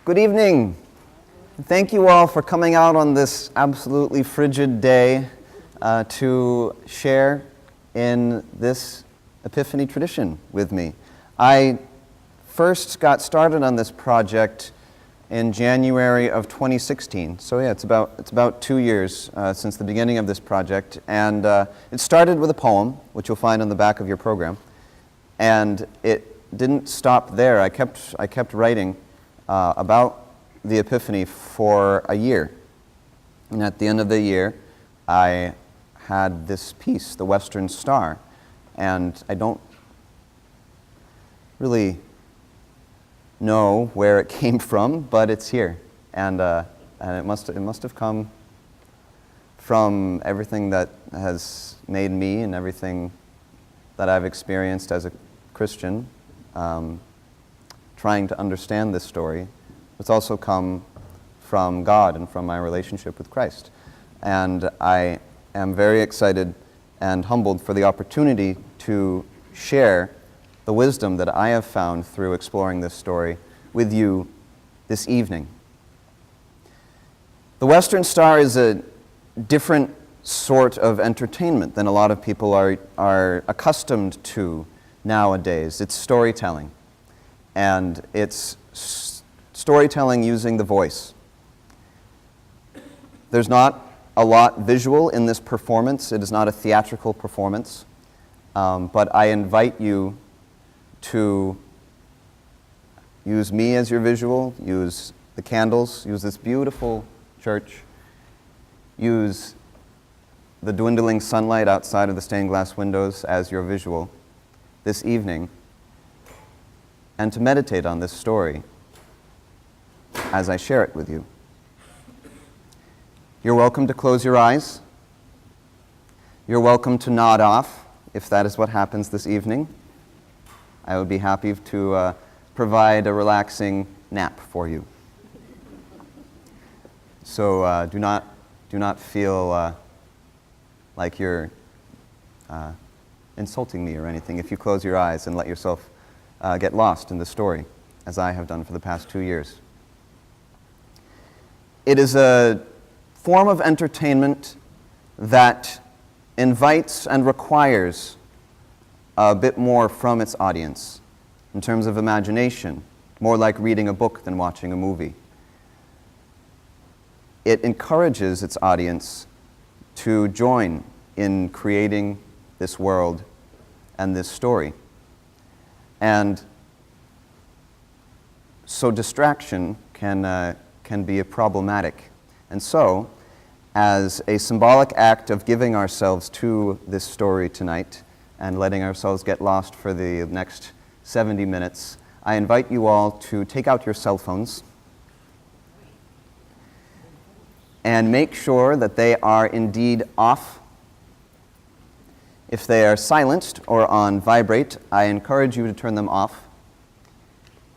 Good evening. Thank you all for coming out on this absolutely frigid day to share in this Epiphany tradition with me. I first got started on this project in January of 2016. So yeah, it's about 2 years since the beginning of this project. And it started with a poem, which you'll find on the back of your program. And it didn't stop there. I kept writing about the Epiphany for a year. And at the end of the year, I had this piece, The Western Star. And I don't really know where it came from, but it's here. And it must have come from everything that has made me and everything that I've experienced as a Christian, trying to understand this story. It's also come from God and from my relationship with Christ. And I am very excited and humbled for the opportunity to share the wisdom that I have found through exploring this story with you this evening. The Western Star is a different sort of entertainment than a lot of people are accustomed to nowadays. It's storytelling, and it's storytelling using the voice. There's not a lot visual in this performance. It is not a theatrical performance, but I invite you to use me as your visual, use the candles, use this beautiful church, use the dwindling sunlight outside of the stained glass windows as your visual this evening, and to meditate on this story as I share it with you. You're welcome to close your eyes. You're welcome to nod off if that is what happens this evening. I would be happy to provide a relaxing nap for you. So do not feel like you're insulting me or anything if you close your eyes and let yourself get lost in the story, as I have done for the past 2 years. It is a form of entertainment that invites and requires a bit more from its audience in terms of imagination, more like reading a book than watching a movie. It encourages its audience to join in creating this world and this story. And so distraction can be problematic. And so, as a symbolic act of giving ourselves to this story tonight and letting ourselves get lost for the next 70 minutes, I invite you all to take out your cell phones and make sure that they are indeed off. If they are silenced or on vibrate, I encourage you to turn them off.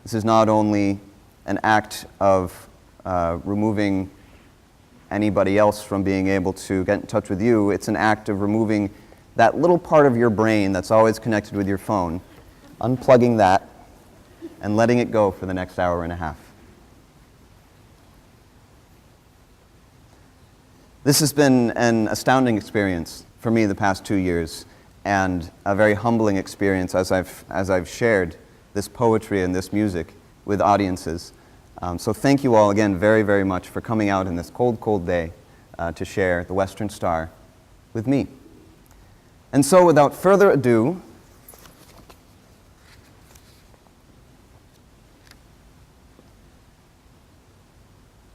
This is not only an act of removing anybody else from being able to get in touch with you, it's an act of removing that little part of your brain that's always connected with your phone, unplugging that, and letting it go for the next hour and a half. This has been an astounding experience for me the past 2 years, and a very humbling experience as I've shared this poetry and this music with audiences. So thank you all again very, very much for coming out in this cold, cold day to share the Western Star with me. And so without further ado,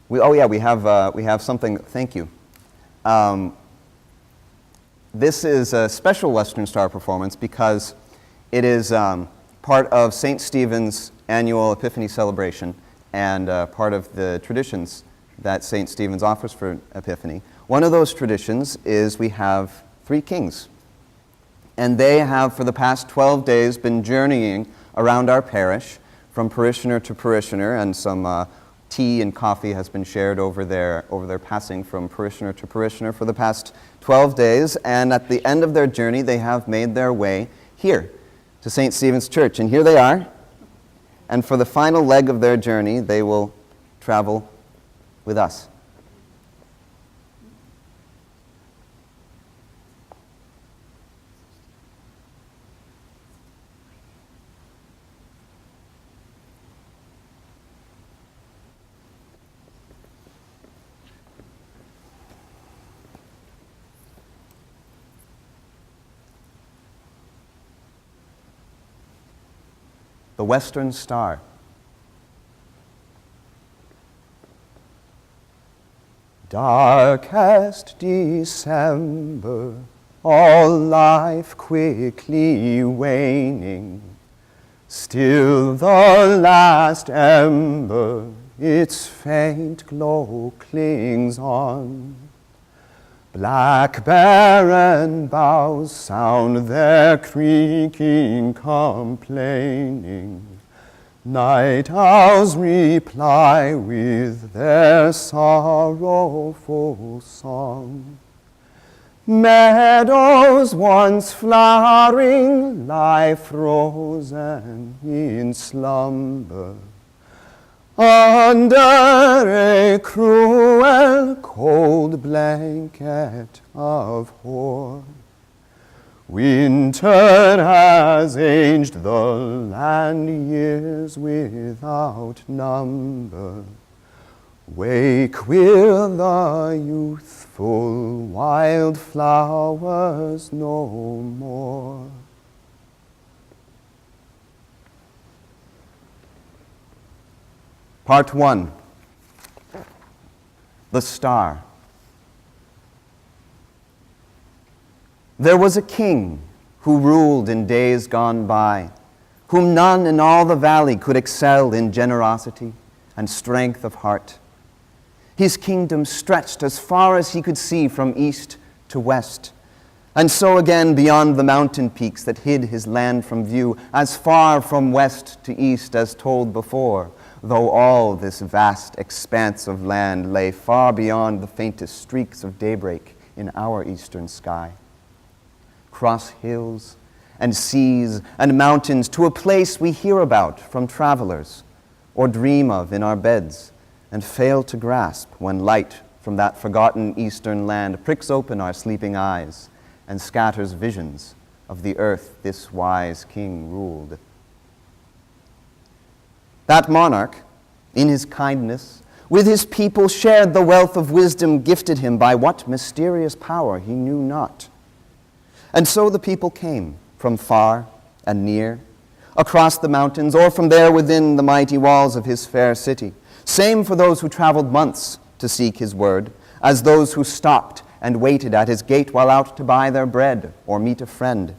we have something. Thank you. This is a special Western Star performance because it is part of St. Stephen's annual Epiphany celebration and part of the traditions that St. Stephen's offers for Epiphany. One of those traditions is we have 3 kings. And they have, for the past 12 days, been journeying around our parish from parishioner to parishioner, and some tea and coffee has been shared over their passing from parishioner to parishioner for the past 12 days. And at the end of their journey, they have made their way here to St. Stephen's Church. And here they are. And for the final leg of their journey, they will travel with us. The Western Star. Darkest December, all life quickly waning, still the last ember, its faint glow clings on. Black barren boughs sound their creaking complaining. Night owls reply with their sorrowful song. Meadows once flowering lie frozen in slumber, under a cruel, cold blanket of hoar. Winter has aged the land years without number. Wake will the youthful wild flowers no more. Part 1. The Star. There was a king who ruled in days gone by, whom none in all the valley could excel in generosity and strength of heart. His kingdom stretched as far as he could see from east to west, and so again beyond the mountain peaks that hid his land from view, as far from west to east as told before, though all this vast expanse of land lay far beyond the faintest streaks of daybreak in our eastern sky. Cross hills and seas and mountains to a place we hear about from travelers or dream of in our beds and fail to grasp when light from that forgotten eastern land pricks open our sleeping eyes and scatters visions of the earth this wise king ruled. That monarch, in his kindness, with his people shared the wealth of wisdom gifted him by what mysterious power he knew not. And so the people came from far and near, across the mountains, or from there within the mighty walls of his fair city. Same for those who traveled months to seek his word, as those who stopped and waited at his gate while out to buy their bread or meet a friend.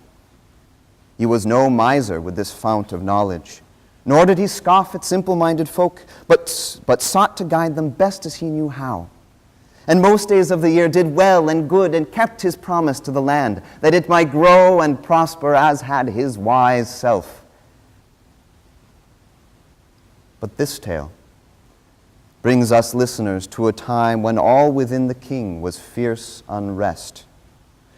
He was no miser with this fount of knowledge, nor did he scoff at simple-minded folk, but sought to guide them best as he knew how. And most days of the year did well and good and kept his promise to the land, that it might grow and prosper as had his wise self. But this tale brings us listeners to a time when all within the king was fierce unrest,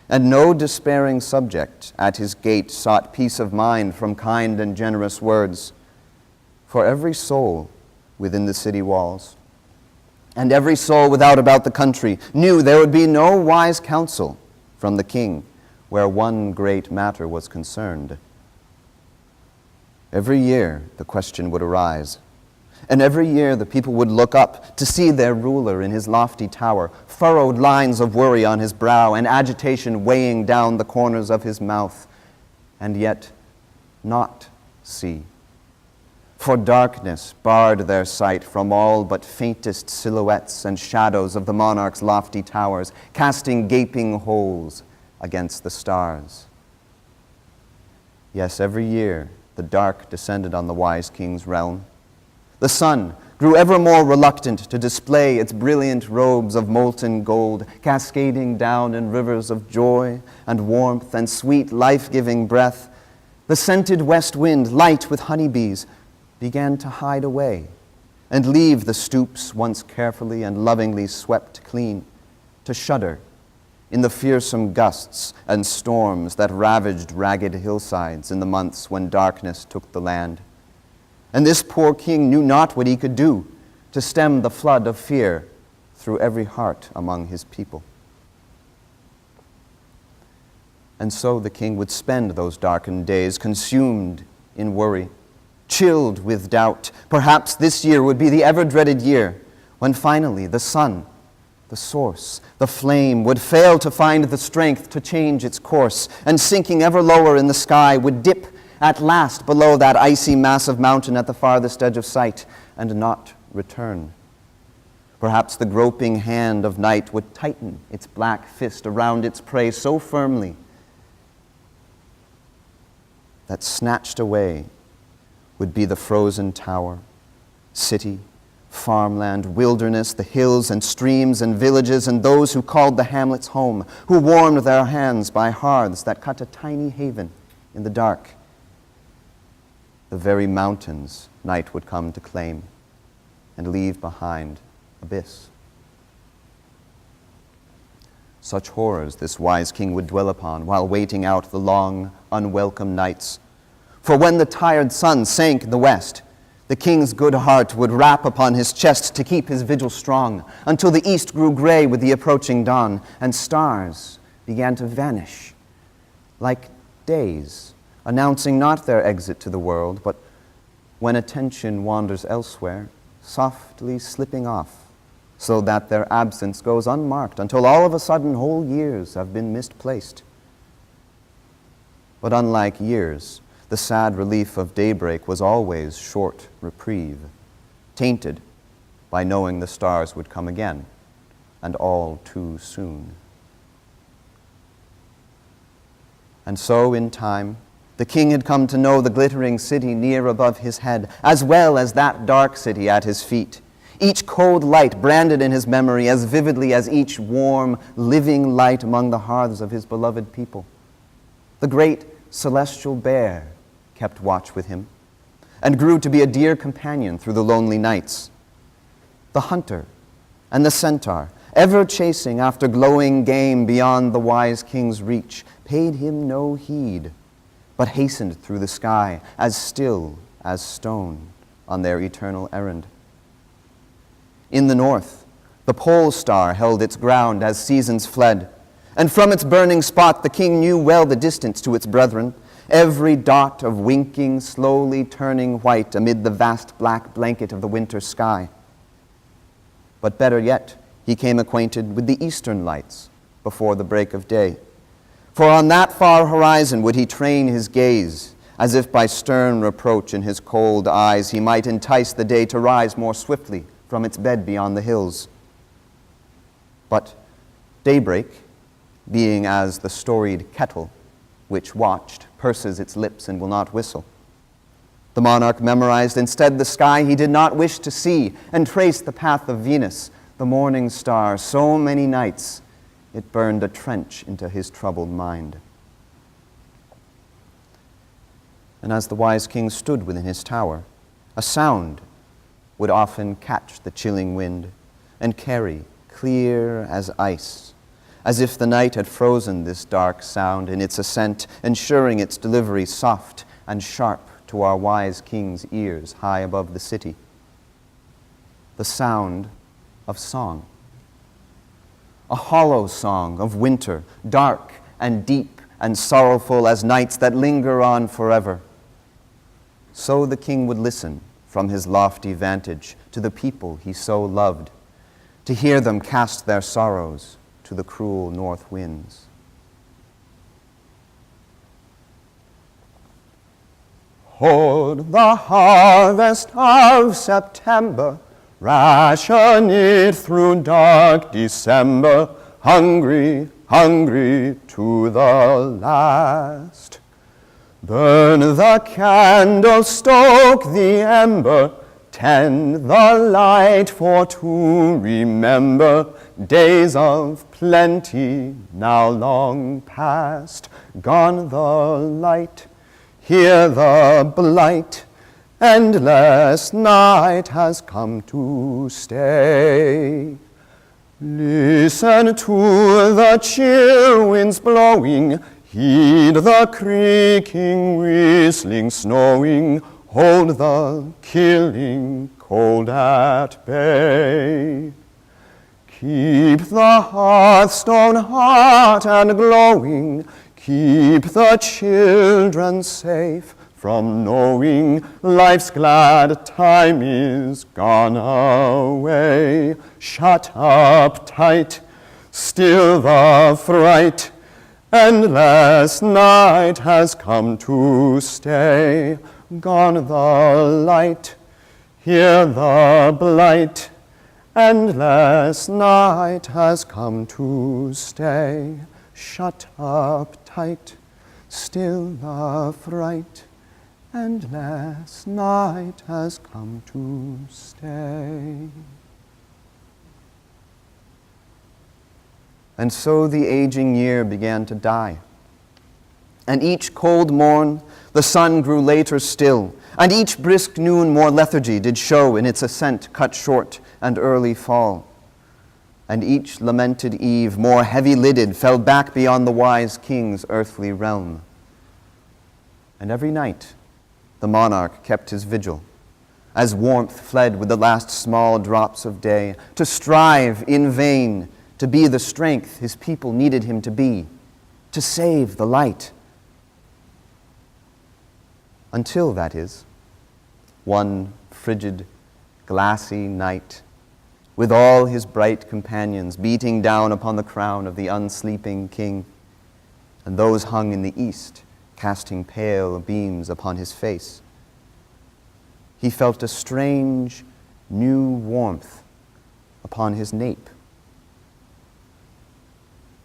and no despairing subject at his gate sought peace of mind from kind and generous words. For every soul within the city walls, and every soul without about the country, knew there would be no wise counsel from the king where one great matter was concerned. Every year the question would arise, and every year the people would look up to see their ruler in his lofty tower, furrowed lines of worry on his brow and agitation weighing down the corners of his mouth, and yet not see. For darkness barred their sight from all but faintest silhouettes and shadows of the monarch's lofty towers, casting gaping holes against the stars. Yes, every year the dark descended on the wise king's realm. The sun grew ever more reluctant to display its brilliant robes of molten gold, cascading down in rivers of joy and warmth and sweet life-giving breath. The scented west wind, light with honeybees, began to hide away and leave the stoops once carefully and lovingly swept clean, to shudder in the fearsome gusts and storms that ravaged ragged hillsides in the months when darkness took the land. And this poor king knew not what he could do, to stem the flood of fear through every heart among his people. And so the king would spend those darkened days consumed in worry, chilled with doubt. Perhaps this year would be the ever-dreaded year when finally the sun, the source, the flame, would fail to find the strength to change its course, and sinking ever lower in the sky would dip at last below that icy massive mountain at the farthest edge of sight and not return. Perhaps the groping hand of night would tighten its black fist around its prey so firmly that snatched away would be the frozen tower, city, farmland, wilderness, the hills and streams and villages, and those who called the hamlets home, who warmed their hands by hearths that cut a tiny haven in the dark. The very mountains night would come to claim and leave behind abyss. Such horrors this wise king would dwell upon while waiting out the long, unwelcome nights. For when the tired sun sank in the west, the king's good heart would rap upon his chest to keep his vigil strong, until the east grew gray with the approaching dawn, and stars began to vanish like days, announcing not their exit to the world, but when attention wanders elsewhere, softly slipping off, so that their absence goes unmarked until all of a sudden whole years have been misplaced. But unlike years, the sad relief of daybreak was always short reprieve, tainted by knowing the stars would come again, and all too soon. And so, in time, the king had come to know the glittering city near above his head, as well as that dark city at his feet. Each cold light branded in his memory as vividly as each warm, living light among the hearths of his beloved people. The great celestial bear kept watch with him and grew to be a dear companion through the lonely nights. The hunter and the centaur, ever chasing after glowing game beyond the wise king's reach, paid him no heed, but hastened through the sky as still as stone on their eternal errand. In the north, the pole star held its ground as seasons fled, and from its burning spot the king knew well the distance to its brethren, every dot of winking, slowly turning white amid the vast black blanket of the winter sky. But better yet, he came acquainted with the eastern lights before the break of day. For on that far horizon would he train his gaze, as if by stern reproach in his cold eyes he might entice the day to rise more swiftly from its bed beyond the hills. But daybreak, being as the storied kettle, which watched, purses its lips and will not whistle. The monarch memorized instead the sky he did not wish to see, and traced the path of Venus, the morning star, so many nights it burned a trench into his troubled mind. And as the wise king stood within his tower, a sound would often catch the chilling wind and carry, clear as ice, as if the night had frozen this dark sound in its ascent, ensuring its delivery soft and sharp to our wise king's ears high above the city. The sound of song. A hollow song of winter, dark and deep and sorrowful as nights that linger on forever. So the king would listen from his lofty vantage to the people he so loved, to hear them cast their sorrows to the cruel north winds. Hold the harvest of September, ration it through dark December, hungry, hungry to the last. Burn the candle, stoke the ember, tend the light for to remember days of plenty now long past. Gone the light, here the blight, endless night has come to stay. Listen to the chill winds blowing, heed the creaking, whistling, snowing. hold the killing cold at bay. Keep the hearthstone hot and glowing, keep the children safe from knowing life's glad time is gone away. Shut up tight, still the fright, endless night has come to stay. Gone the light, hear the blight, endless night has come to stay. Shut up tight, still the fright, endless night has come to stay. And so the aging year began to die. And each cold morn the sun grew later still, and each brisk noon more lethargy did show in its ascent cut short and early fall. And each lamented eve more heavy-lidded fell back beyond the wise king's earthly realm. And every night the monarch kept his vigil, as warmth fled with the last small drops of day, to strive in vain to be the strength his people needed him to be, to save the light. Until, that is, one frigid, glassy night, with all his bright companions beating down upon the crown of the unsleeping king, and those hung in the east casting pale beams upon his face, he felt a strange, new warmth upon his nape.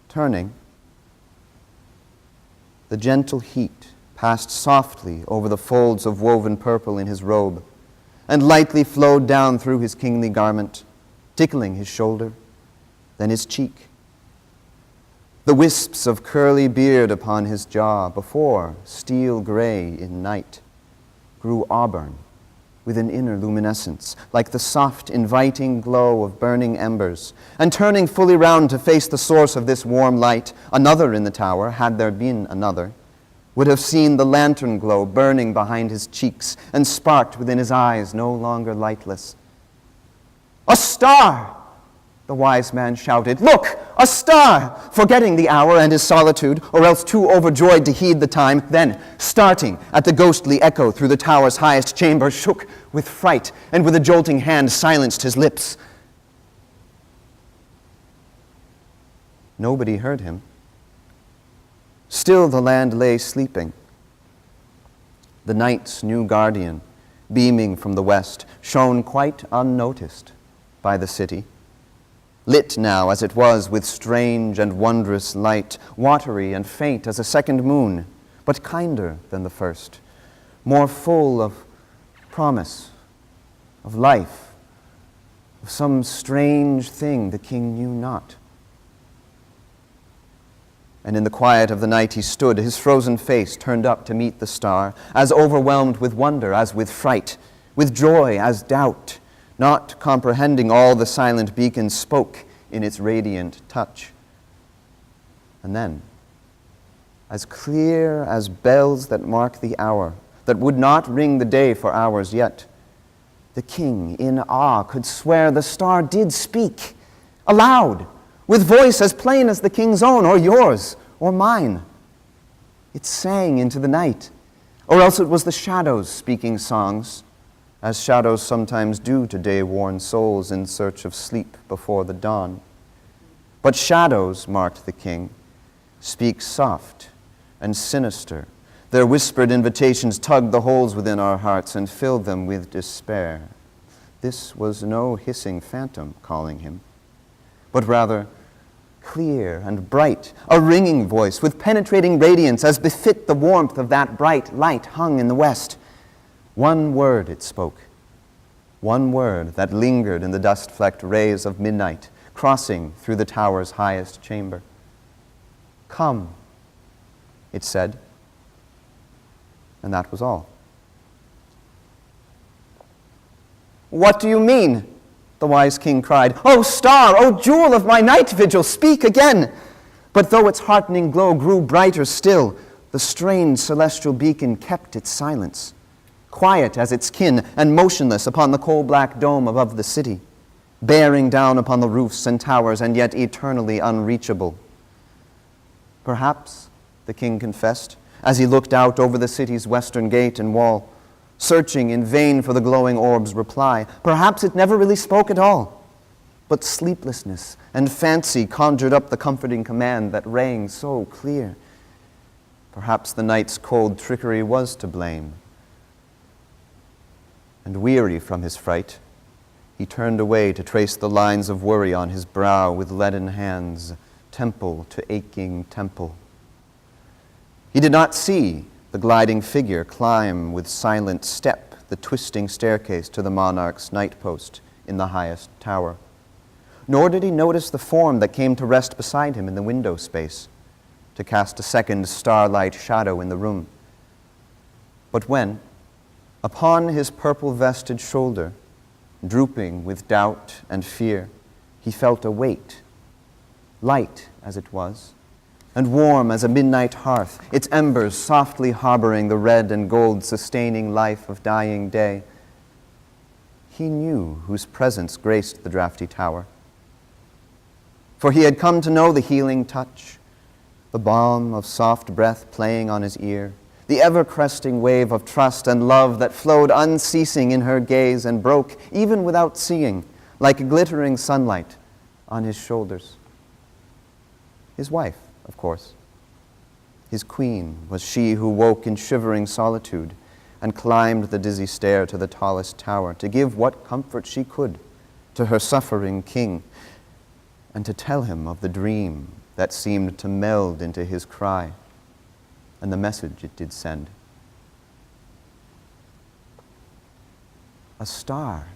Turning, the gentle heat passed softly over the folds of woven purple in his robe, and lightly flowed down through his kingly garment, tickling his shoulder, then his cheek. The wisps of curly beard upon his jaw, before steel gray in night, grew auburn with an inner luminescence, like the soft, inviting glow of burning embers. And turning fully round to face the source of this warm light, another in the tower, had there been another, would have seen the lantern glow burning behind his cheeks and sparked within his eyes, no longer lightless. "A star!" the wise man shouted. "Look, a star!" Forgetting the hour and his solitude, or else too overjoyed to heed the time, then, starting at the ghostly echo through the tower's highest chamber, shook with fright, and with a jolting hand silenced his lips. Nobody heard him. Still the land lay sleeping. The night's new guardian, beaming from the west, shone quite unnoticed by the city, lit now as it was with strange and wondrous light, watery and faint as a second moon, but kinder than the first, more full of promise, of life, of some strange thing the king knew not. And in the quiet of the night he stood, his frozen face turned up to meet the star, as overwhelmed with wonder as with fright, with joy as doubt, not comprehending all the silent beacon spoke in its radiant touch. And then, as clear as bells that mark the hour, that would not ring the day for hours yet, the king, in awe, could swear the star did speak, aloud, with voice as plain as the king's own, or yours, or mine. It sang into the night, or else it was the shadows speaking songs, as shadows sometimes do to day-worn souls in search of sleep before the dawn. But shadows, marked the king, speak soft and sinister. Their whispered invitations tugged the holes within our hearts and filled them with despair. This was no hissing phantom calling him, but rather clear and bright, a ringing voice with penetrating radiance as befit the warmth of that bright light hung in the west. One word it spoke, one word that lingered in the dust-flecked rays of midnight, crossing through the tower's highest chamber. "Come," it said, and that was all. "What do you mean?" the wise king cried. "O star, O jewel of my night vigil, speak again!" But though its heartening glow grew brighter still, the strange celestial beacon kept its silence. quiet as its kin and motionless upon the coal-black dome above the city, bearing down upon the roofs and towers, and yet eternally unreachable. Perhaps, the king confessed, as he looked out over the city's western gate and wall, searching in vain for the glowing orb's reply, perhaps it never really spoke at all, but sleeplessness and fancy conjured up the comforting command that rang so clear. Perhaps the night's cold trickery was to blame. And weary from his fright, he turned away to trace the lines of worry on his brow with leaden hands, temple to aching temple. He did not see the gliding figure climb with silent step the twisting staircase to the monarch's night post in the highest tower. Nor did he notice the form that came to rest beside him in the window space, to cast a second starlight shadow in the room. But when, upon his purple-vested shoulder, drooping with doubt and fear, he felt a weight, light as it was, and warm as a midnight hearth, its embers softly harboring the red and gold sustaining life of dying day, he knew whose presence graced the drafty tower. For he had come to know the healing touch, the balm of soft breath playing on his ear, the ever-cresting wave of trust and love that flowed unceasing in her gaze and broke, even without seeing, like glittering sunlight on his shoulders. His wife, of course. His queen was she who woke in shivering solitude and climbed the dizzy stair to the tallest tower to give what comfort she could to her suffering king and to tell him of the dream that seemed to meld into his cry and the message it did send. A star,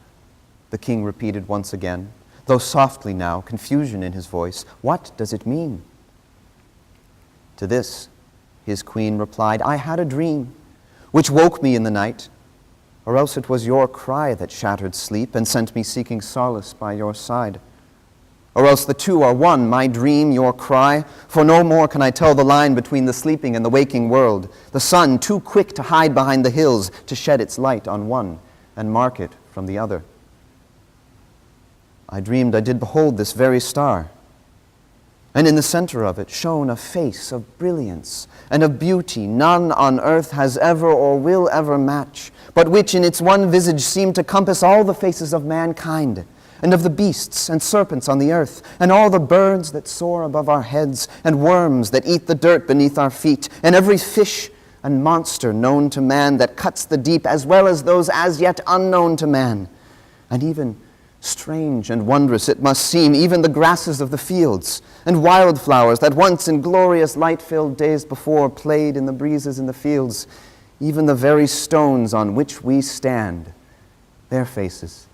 the king repeated once again, though softly now, confusion in his voice. What does it mean? To this, his queen replied, I had a dream which woke me in the night, or else it was your cry that shattered sleep and sent me seeking solace by your side. Or else the two are one, my dream, your cry, for no more can I tell the line between the sleeping and the waking world, the sun too quick to hide behind the hills to shed its light on one and mark it from the other. I dreamed I did behold this very star, and in the center of it shone a face of brilliance and of beauty none on earth has ever or will ever match, but which in its one visage seemed to compass all the faces of mankind, and of the beasts and serpents on the earth, and all the birds that soar above our heads, and worms that eat the dirt beneath our feet, and every fish and monster known to man that cuts the deep, as well as those as yet unknown to man. And even strange and wondrous it must seem, even the grasses of the fields, and wildflowers that once in glorious light-filled days before played in the breezes in the fields, even the very stones on which we stand, their faces,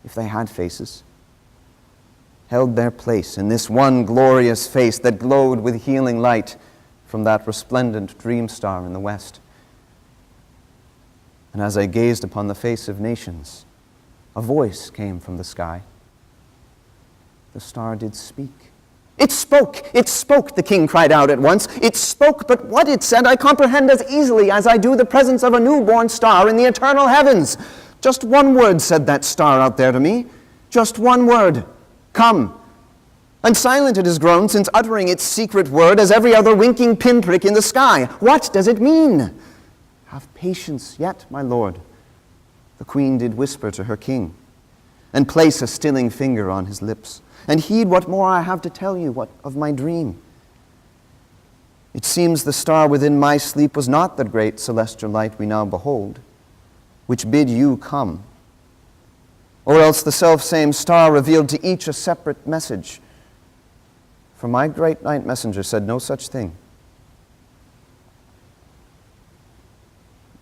if they had faces, held their place in this one glorious face that glowed with healing light from that resplendent dream star in the west. And as I gazed upon the face of nations, a voice came from the sky. The star did speak. It spoke, the king cried out at once. It spoke, but what it said I comprehend as easily as I do the presence of a newborn star in the eternal heavens. Just one word said that star out there to me. Just one word. Come. And silent it has grown since uttering its secret word as every other winking pinprick in the sky. What does it mean? Have patience yet, my lord, the queen did whisper to her king, and place a stilling finger on his lips, and heed what more I have to tell you what of my dream. It seems the star within my sleep was not the great celestial light we now behold, which bid you come, or else the self-same star revealed to each a separate message. For my great night messenger said no such thing.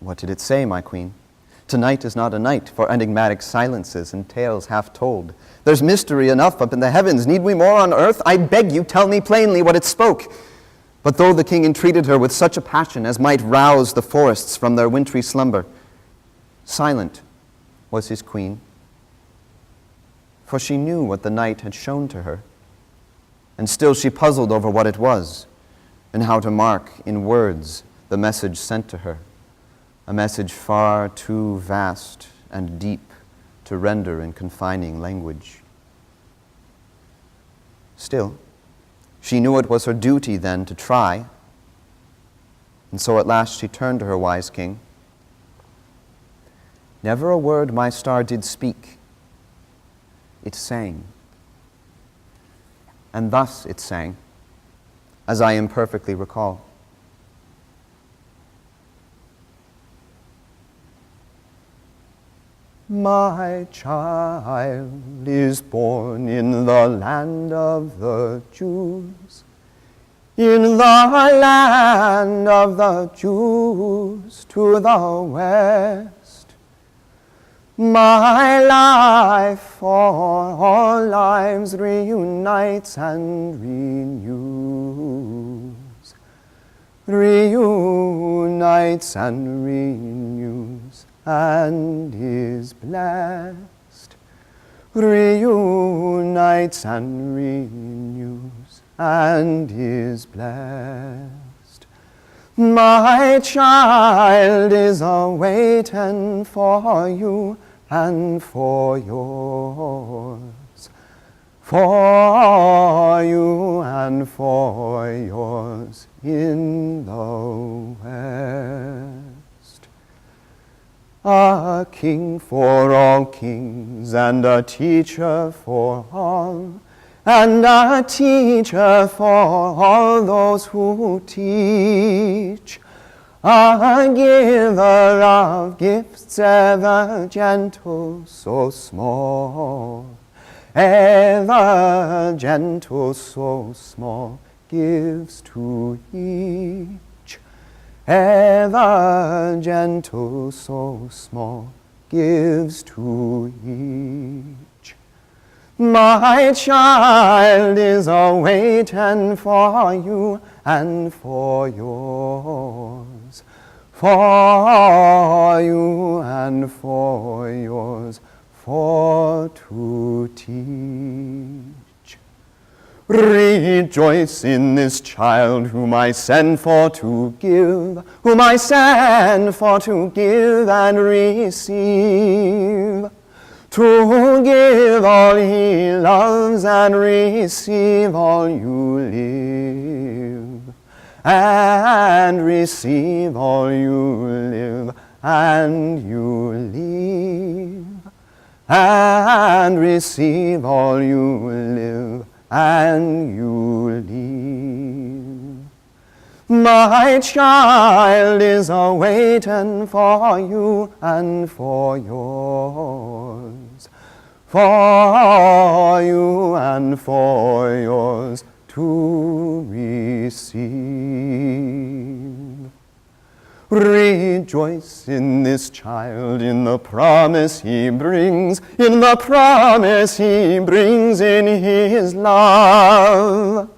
What did it say, my queen? Tonight is not a night for enigmatic silences and tales half told. There's mystery enough up in the heavens. Need we more on earth? I beg you, tell me plainly what it spoke. But though the king entreated her with such a passion as might rouse the forests from their wintry slumber, silent was his queen, for she knew what the night had shown to her, and still she puzzled over what it was, and how to mark in words the message sent to her. a message far too vast and deep to render in confining language. Still, she knew it was her duty then to try, and so at last she turned to her wise king. Never a word my star did speak. It sang. And thus it sang, as I imperfectly recall. My child is born in the land of the Jews, in the land of the Jews to the west. My life for all lives reunites and renews, reunites and renews, and is blessed, reunites and renews, and is blessed. My child is awaiting for you and for yours, for you and for yours in the west. A king for all kings, and a teacher for all, and a teacher for all those who teach, a giver of gifts ever gentle, so small, ever gentle, so small, gives to each. Ever gentle, so small, gives to each. My child is awaiting for you and for yours, for you and for yours, for to teach. Rejoice in this child whom I send for to give, whom I send for to give and receive, to give all he loves and receive all you live, and receive all you live, and you live, and receive all you live, and you leave. My child is awaiting for you and for yours, for you and for yours to receive. Rejoice in this child, in the promise he brings, in the promise he brings in his love.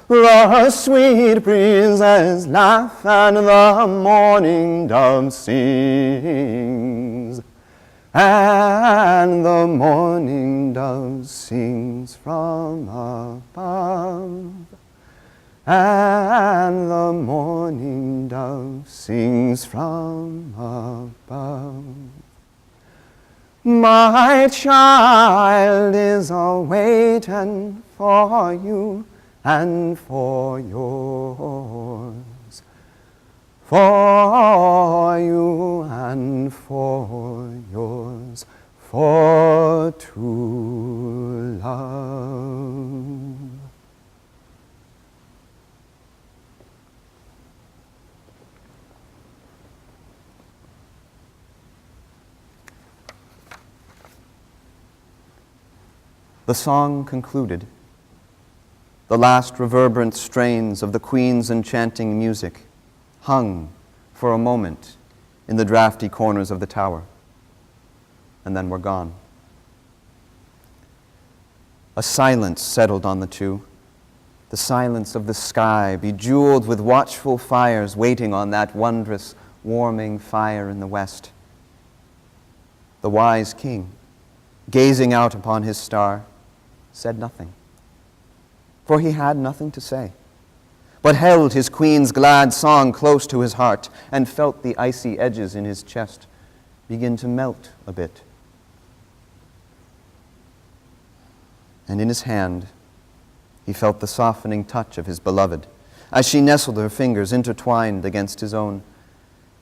The sweet breezes laugh and the morning dove sings, and the morning dove sings from above. And the morning dove sings from above. My child is awaiting for you and for yours, for you and for yours, for to love. The song concluded. The last reverberant strains of the Queen's enchanting music hung for a moment in the drafty corners of the tower, and then were gone. A silence settled on the two, the silence of the sky, bejeweled with watchful fires waiting on that wondrous, warming fire in the west. The wise king, gazing out upon his star, said nothing, for he had nothing to say, but held his queen's glad song close to his heart and felt the icy edges in his chest begin to melt a bit. And in his hand, he felt the softening touch of his beloved as she nestled her fingers intertwined against his own.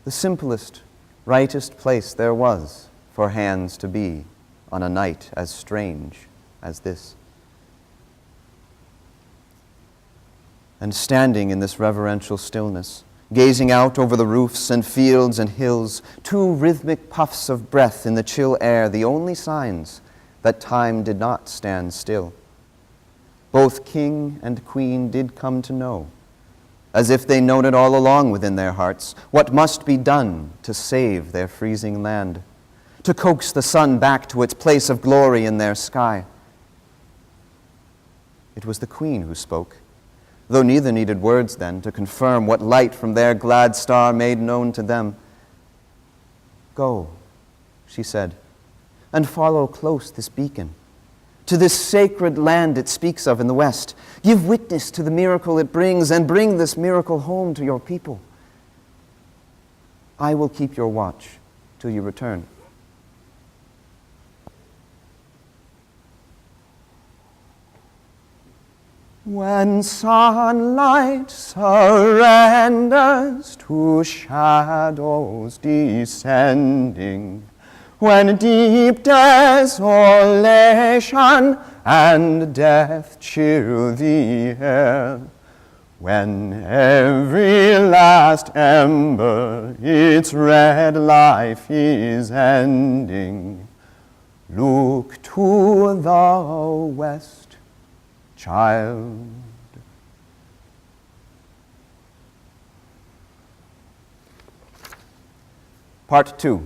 The simplest, rightest place there was for hands to be on a night as strange as this. And standing in this reverential stillness, gazing out over the roofs and fields and hills, two rhythmic puffs of breath in the chill air, the only signs that time did not stand still. Both king and queen did come to know, as if they known it all along within their hearts, what must be done to save their freezing land, to coax the sun back to its place of glory in their sky. It was the queen who spoke, though neither needed words then to confirm what light from their glad star made known to them. "Go," she said, "and follow close this beacon, to this sacred land it speaks of in the west. Give witness to the miracle it brings, and bring this miracle home to your people. I will keep your watch till you return." When sunlight surrenders to shadows descending, when deep desolation and death chill the air, when every last ember its red life is ending, look to the west, child. Part 2.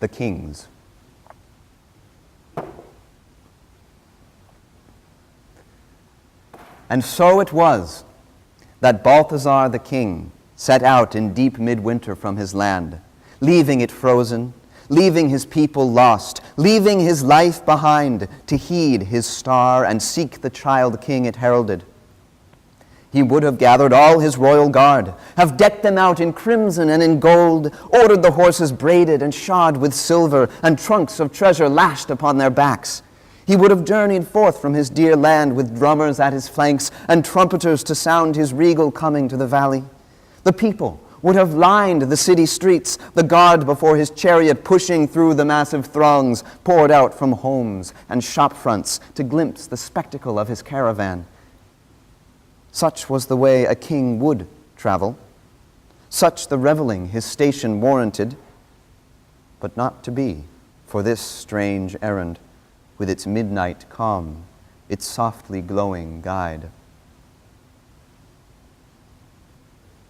The Kings. And so it was that Balthazar the king set out in deep midwinter from his land, leaving it frozen, leaving his people lost, leaving his life behind to heed his star and seek the child king it heralded. He would have gathered all his royal guard, have decked them out in crimson and in gold, ordered the horses braided and shod with silver, and trunks of treasure lashed upon their backs. He would have journeyed forth from his dear land with drummers at his flanks and trumpeters to sound his regal coming to the valley. The people would have lined the city streets, the guard before his chariot pushing through the massive throngs poured out from homes and shop fronts to glimpse the spectacle of his caravan. Such was the way a king would travel, such the reveling his station warranted, but not to be for this strange errand, with its midnight calm, its softly glowing guide.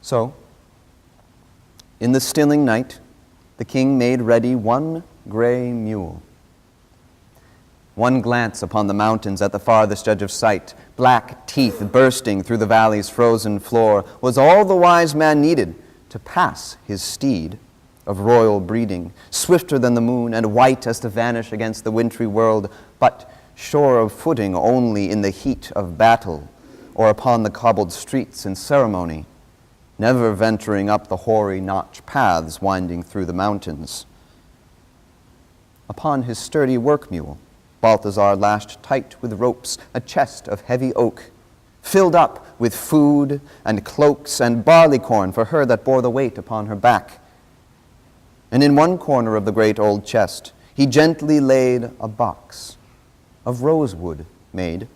So, in the stilling night, the king made ready one gray mule. One glance upon the mountains at the farthest edge of sight, black teeth bursting through the valley's frozen floor, was all the wise man needed to pass his steed of royal breeding, swifter than the moon and white as to vanish against the wintry world, but sure of footing only in the heat of battle or upon the cobbled streets in ceremony, never venturing up the hoary notch paths winding through the mountains. Upon his sturdy work mule, Balthazar lashed tight with ropes a chest of heavy oak, filled up with food and cloaks and barleycorn for her that bore the weight upon her back. And in one corner of the great old chest, he gently laid a box of rosewood made,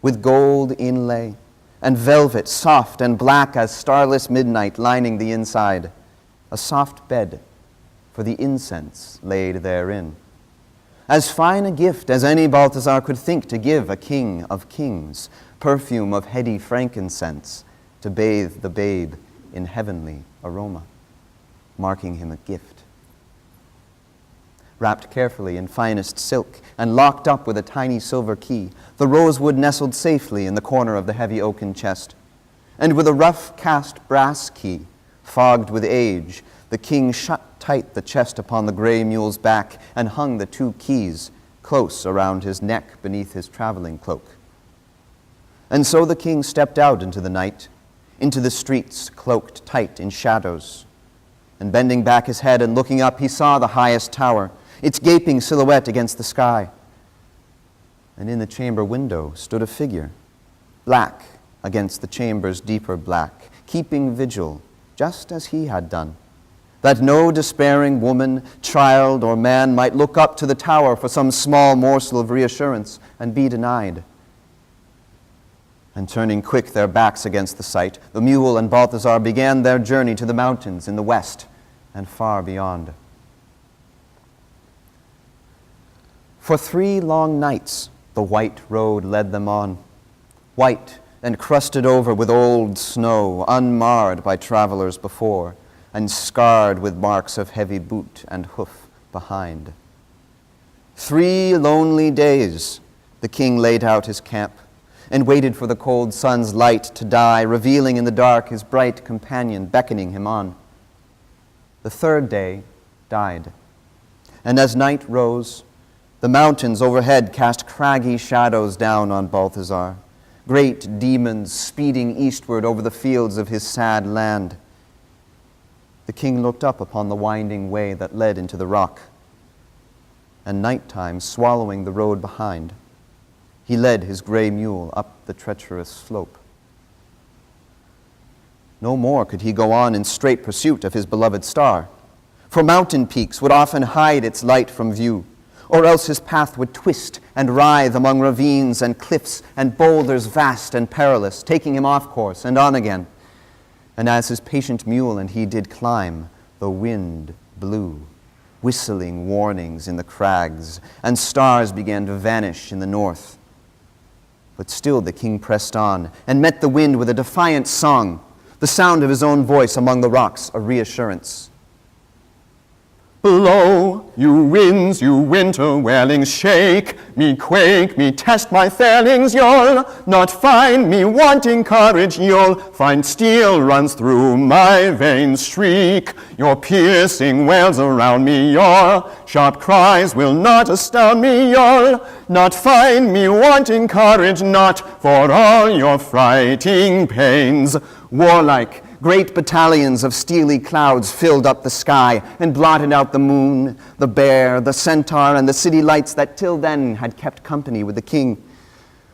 with gold inlay, and velvet soft and black as starless midnight lining the inside, a soft bed for the incense laid therein. As fine a gift as any Balthazar could think to give a king of kings, perfume of heady frankincense to bathe the babe in heavenly aroma, marking him a gift. Wrapped carefully in finest silk and locked up with a tiny silver key, the rosewood nestled safely in the corner of the heavy oaken chest. And with a rough cast brass key, fogged with age, the king shut tight the chest upon the gray mule's back and hung the two keys close around his neck beneath his traveling cloak. And so the king stepped out into the night, into the streets cloaked tight in shadows. And bending back his head and looking up, he saw the highest tower, its gaping silhouette against the sky. And in the chamber window stood a figure, black against the chamber's deeper black, keeping vigil just as he had done, that no despairing woman, child, or man might look up to the tower for some small morsel of reassurance and be denied. And turning quick their backs against the sight, the mule and Balthazar began their journey to the mountains in the west and far beyond. For 3 long nights the white road led them on, white and crusted over with old snow, unmarred by travelers before, and scarred with marks of heavy boot and hoof behind. 3 lonely days the king laid out his camp, and waited for the cold sun's light to die, revealing in the dark his bright companion beckoning him on. The 3rd day died, and as night rose, the mountains overhead cast craggy shadows down on Balthazar, great demons speeding eastward over the fields of his sad land. The king looked up upon the winding way that led into the rock, and nighttime swallowing the road behind, he led his gray mule up the treacherous slope. No more could he go on in straight pursuit of his beloved star, for mountain peaks would often hide its light from view, or else his path would twist and writhe among ravines and cliffs and boulders vast and perilous, taking him off course and on again. And as his patient mule and he did climb, the wind blew, whistling warnings in the crags, and stars began to vanish in the north. But still the king pressed on and met the wind with a defiant song, the sound of his own voice among the rocks a reassurance. Blow, you winds, you winter wellings, shake me, quake me, test my failings. You'll not find me wanting courage. You'll find steel runs through my veins. Shriek your piercing wails around me. Your sharp cries will not astound me. You'll not find me wanting courage, not for all your frighting pains. Warlike, great battalions of steely clouds filled up the sky and blotted out the moon, the bear, the centaur, and the city lights that till then had kept company with the king.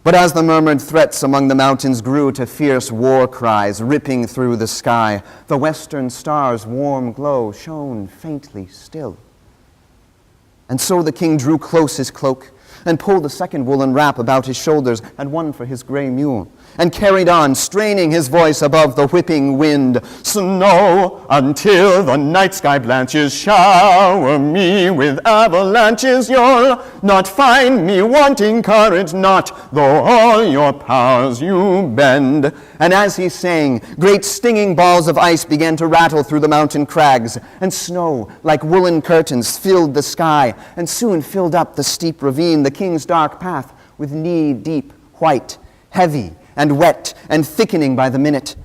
But as the murmured threats among the mountains grew to fierce war cries ripping through the sky, the western star's warm glow shone faintly still. And so the king drew close his cloak and pulled a second woolen wrap about his shoulders and one for his gray mule, and carried on, straining his voice above the whipping wind. Snow, until the night sky blanches, shower me with avalanches. You'll not find me wanting courage, not though all your powers you bend. And as he sang, great stinging balls of ice began to rattle through the mountain crags, and snow, like woolen curtains, filled the sky, and soon filled up the steep ravine, the king's dark path, with knee-deep white, heavy, and wet, and thickening by the minute.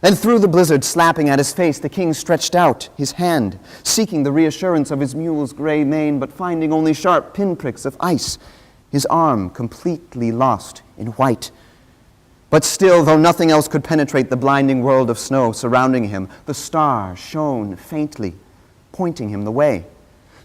And through the blizzard slapping at his face, the king stretched out his hand, seeking the reassurance of his mule's gray mane, but finding only sharp pinpricks of ice, his arm completely lost in white. But still, though nothing else could penetrate the blinding world of snow surrounding him, the star shone faintly, pointing him the way.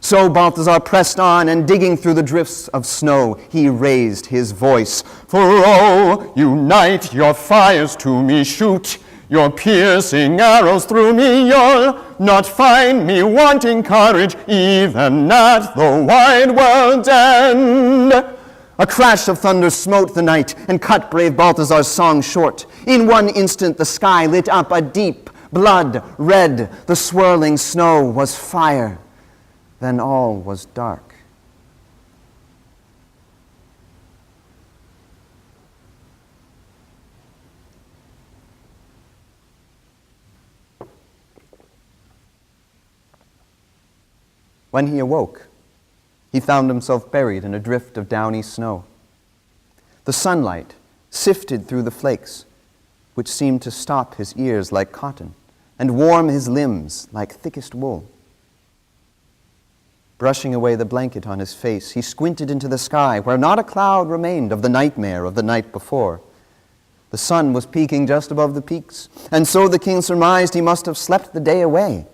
So Balthazar pressed on, and digging through the drifts of snow, he raised his voice. For oh, unite your fires to me, shoot your piercing arrows through me. You'll not find me wanting courage, even at the wide world's end. A crash of thunder smote the night and cut brave Balthazar's song short. In one instant the sky lit up a deep blood red. The swirling snow was fire. Then all was dark. When he awoke, he found himself buried in a drift of downy snow. The sunlight sifted through the flakes, which seemed to stop his ears like cotton and warm his limbs like thickest wool. Brushing away the blanket on his face, he squinted into the sky, where not a cloud remained of the nightmare of the night before. The sun was peaking just above the peaks, and so the king surmised he must have slept the day away.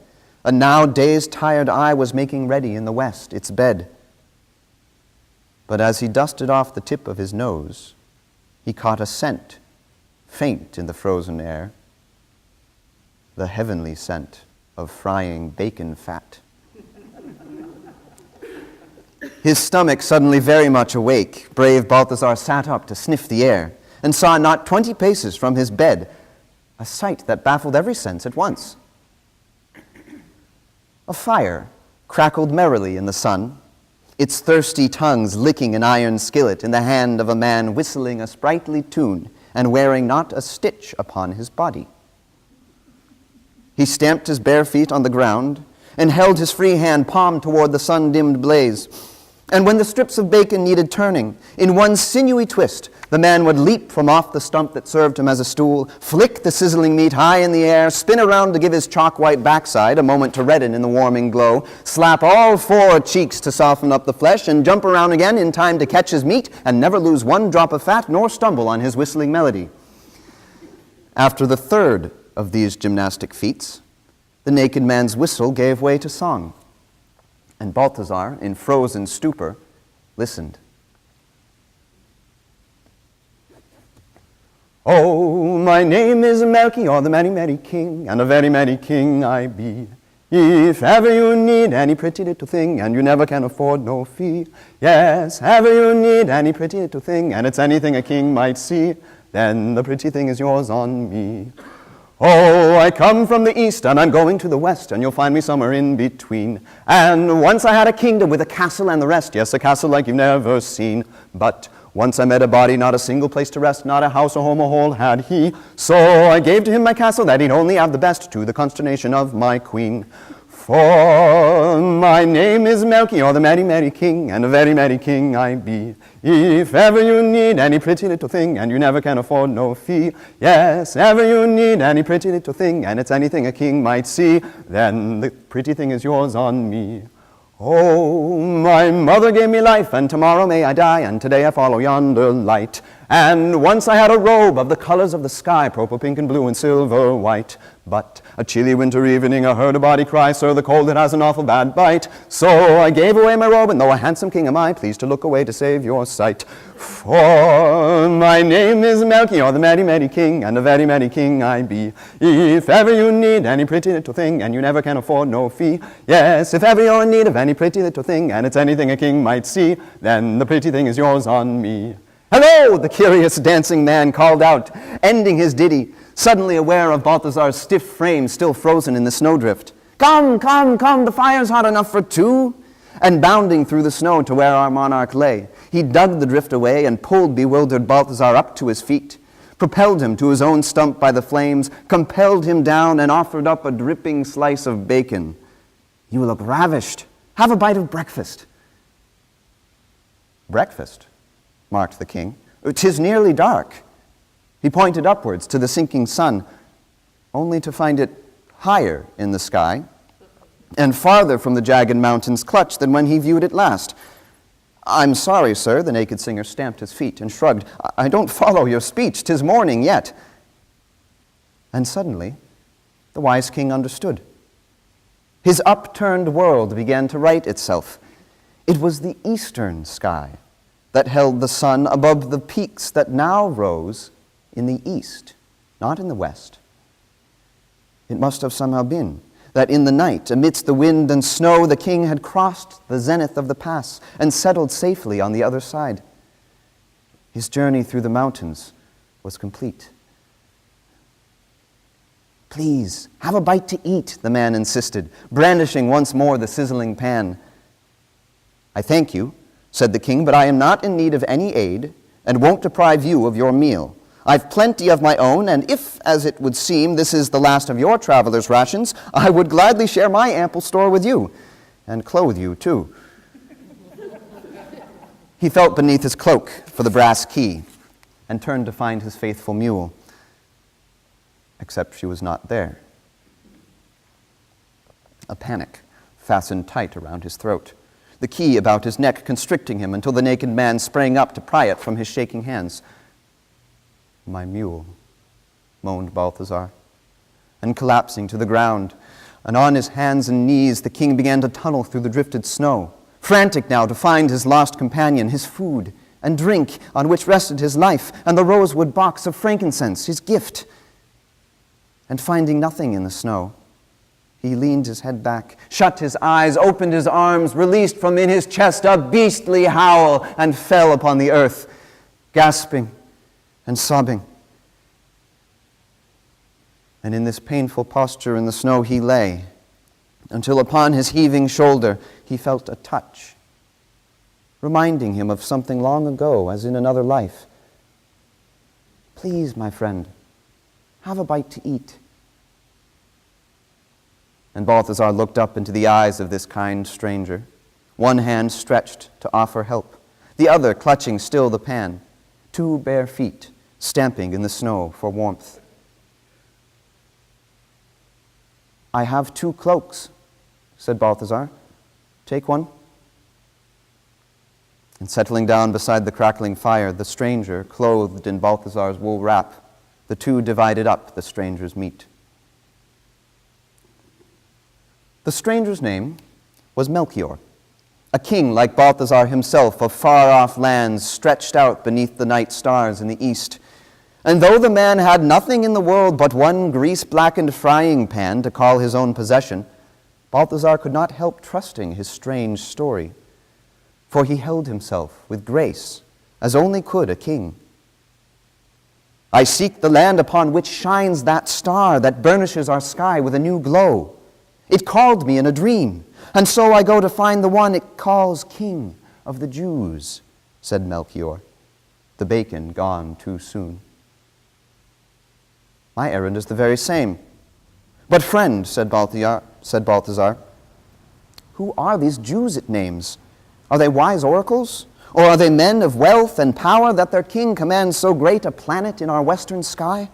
A now dazed, tired eye was making ready in the west its bed. But as he dusted off the tip of his nose, he caught a scent, faint in the frozen air, the heavenly scent of frying bacon fat. His stomach suddenly very much awake, brave Balthasar sat up to sniff the air, and saw not 20 paces from his bed a sight that baffled every sense at once. A fire crackled merrily in the sun, its thirsty tongues licking an iron skillet in the hand of a man whistling a sprightly tune and wearing not a stitch upon his body. He stamped his bare feet on the ground and held his free hand palm toward the sun-dimmed blaze. And when the strips of bacon needed turning, in one sinewy twist, the man would leap from off the stump that served him as a stool, flick the sizzling meat high in the air, spin around to give his chalk-white backside a moment to redden in the warming glow, slap all 4 cheeks to soften up the flesh, and jump around again in time to catch his meat and never lose one drop of fat nor stumble on his whistling melody. After the 3rd of these gymnastic feats, the naked man's whistle gave way to song, and Balthasar, in frozen stupor, listened. Oh, my name is Melchior, the merry, merry king, and a very merry king I be. If ever you need any pretty little thing, and you never can afford no fee, yes, ever you need any pretty little thing, and it's anything a king might see, then the pretty thing is yours on me. Oh, I come from the east, and I'm going to the west, and you'll find me somewhere in between. And once I had a kingdom with a castle and the rest, yes, a castle like you've never seen. But once I met a body, not a single place to rest, not a house or home or hole had he. So I gave to him my castle, that he'd only have the best, to the consternation of my queen. For my name is Melchior, the merry, merry king, and a very merry king I be. If ever you need any pretty little thing, and you never can afford no fee, yes, ever you need any pretty little thing, and it's anything a king might see, then the pretty thing is yours on me. Oh, my mother gave me life, and tomorrow may I die, and today I follow yonder light. And once I had a robe of the colors of the sky, purple, pink, and blue, and silver white. But a chilly winter evening I heard a body cry, sir, the cold, it has an awful bad bite. So I gave away my robe, and though a handsome king am I, please to look away to save your sight. For my name is Melchior, the merry, merry king, and a very merry king I be. If ever you need any pretty little thing, and you never can afford no fee, yes, if ever you're in need of any pretty little thing, and it's anything a king might see, then the pretty thing is yours on me. Hello, the curious dancing man called out, ending his ditty, suddenly aware of Balthasar's stiff frame still frozen in the snowdrift. Come, come, come, the fire's hot enough for 2. And bounding through the snow to where our monarch lay, he dug the drift away and pulled bewildered Balthasar up to his feet, propelled him to his own stump by the flames, compelled him down, and offered up a dripping slice of bacon. You look ravished. Have a bite of breakfast. Breakfast? Marked the king. 'Tis nearly dark. He pointed upwards to the sinking sun, only to find it higher in the sky and farther from the jagged mountain's clutch than when he viewed it last. I'm sorry, sir, the naked singer stamped his feet and shrugged. I don't follow your speech. 'Tis morning yet. And suddenly, the wise king understood. His upturned world began to right itself. It was the eastern sky that held the sun above the peaks that now rose in the east, not in the west. It must have somehow been that in the night, amidst the wind and snow, the king had crossed the zenith of the pass and settled safely on the other side. His journey through the mountains was complete. Please, have a bite to eat, the man insisted, brandishing once more the sizzling pan. I thank you, said the king, but I am not in need of any aid and won't deprive you of your meal. I've plenty of my own, and if, as it would seem, this is the last of your travelers' rations, I would gladly share my ample store with you, and clothe you, too. He felt beneath his cloak for the brass key and turned to find his faithful mule, except she was not there. A panic fastened tight around his throat. the key about his neck constricting him until the naked man sprang up to pry it from his shaking hands. "My mule," moaned Balthazar, and collapsing to the ground, and on his hands and knees the king began to tunnel through the drifted snow, frantic now to find his lost companion, his food and drink on which rested his life, and the rosewood box of frankincense, his gift. And finding nothing in the snow, he leaned his head back, shut his eyes, opened his arms, released from in his chest a beastly howl, and fell upon the earth, gasping and sobbing. And in this painful posture in the snow he lay, until upon his heaving shoulder he felt a touch, reminding him of something long ago, as in another life. "Please, my friend, have a bite to eat." And Balthazar looked up into the eyes of this kind stranger, one hand stretched to offer help, the other clutching still the pan, two bare feet stamping in the snow for warmth. "I have 2 cloaks," said Balthazar. "Take one." And settling down beside the crackling fire, the stranger, clothed in Balthazar's wool wrap, the two divided up the stranger's meat. The stranger's name was Melchior, a king like Balthazar himself of far-off lands stretched out beneath the night stars in the east. And though the man had nothing in the world but one grease-blackened frying pan to call his own possession, Balthazar could not help trusting his strange story, for he held himself with grace, as only could a king. "I seek the land upon which shines that star that burnishes our sky with a new glow. It called me in a dream, and so I go to find the one it calls King of the Jews," said Melchior, the bacon gone too soon. "My errand is the very same." "But friend," said Balthazar, "who are these Jews it names? Are they wise oracles? Or are they men of wealth and power that their king commands so great a planet in our western sky?"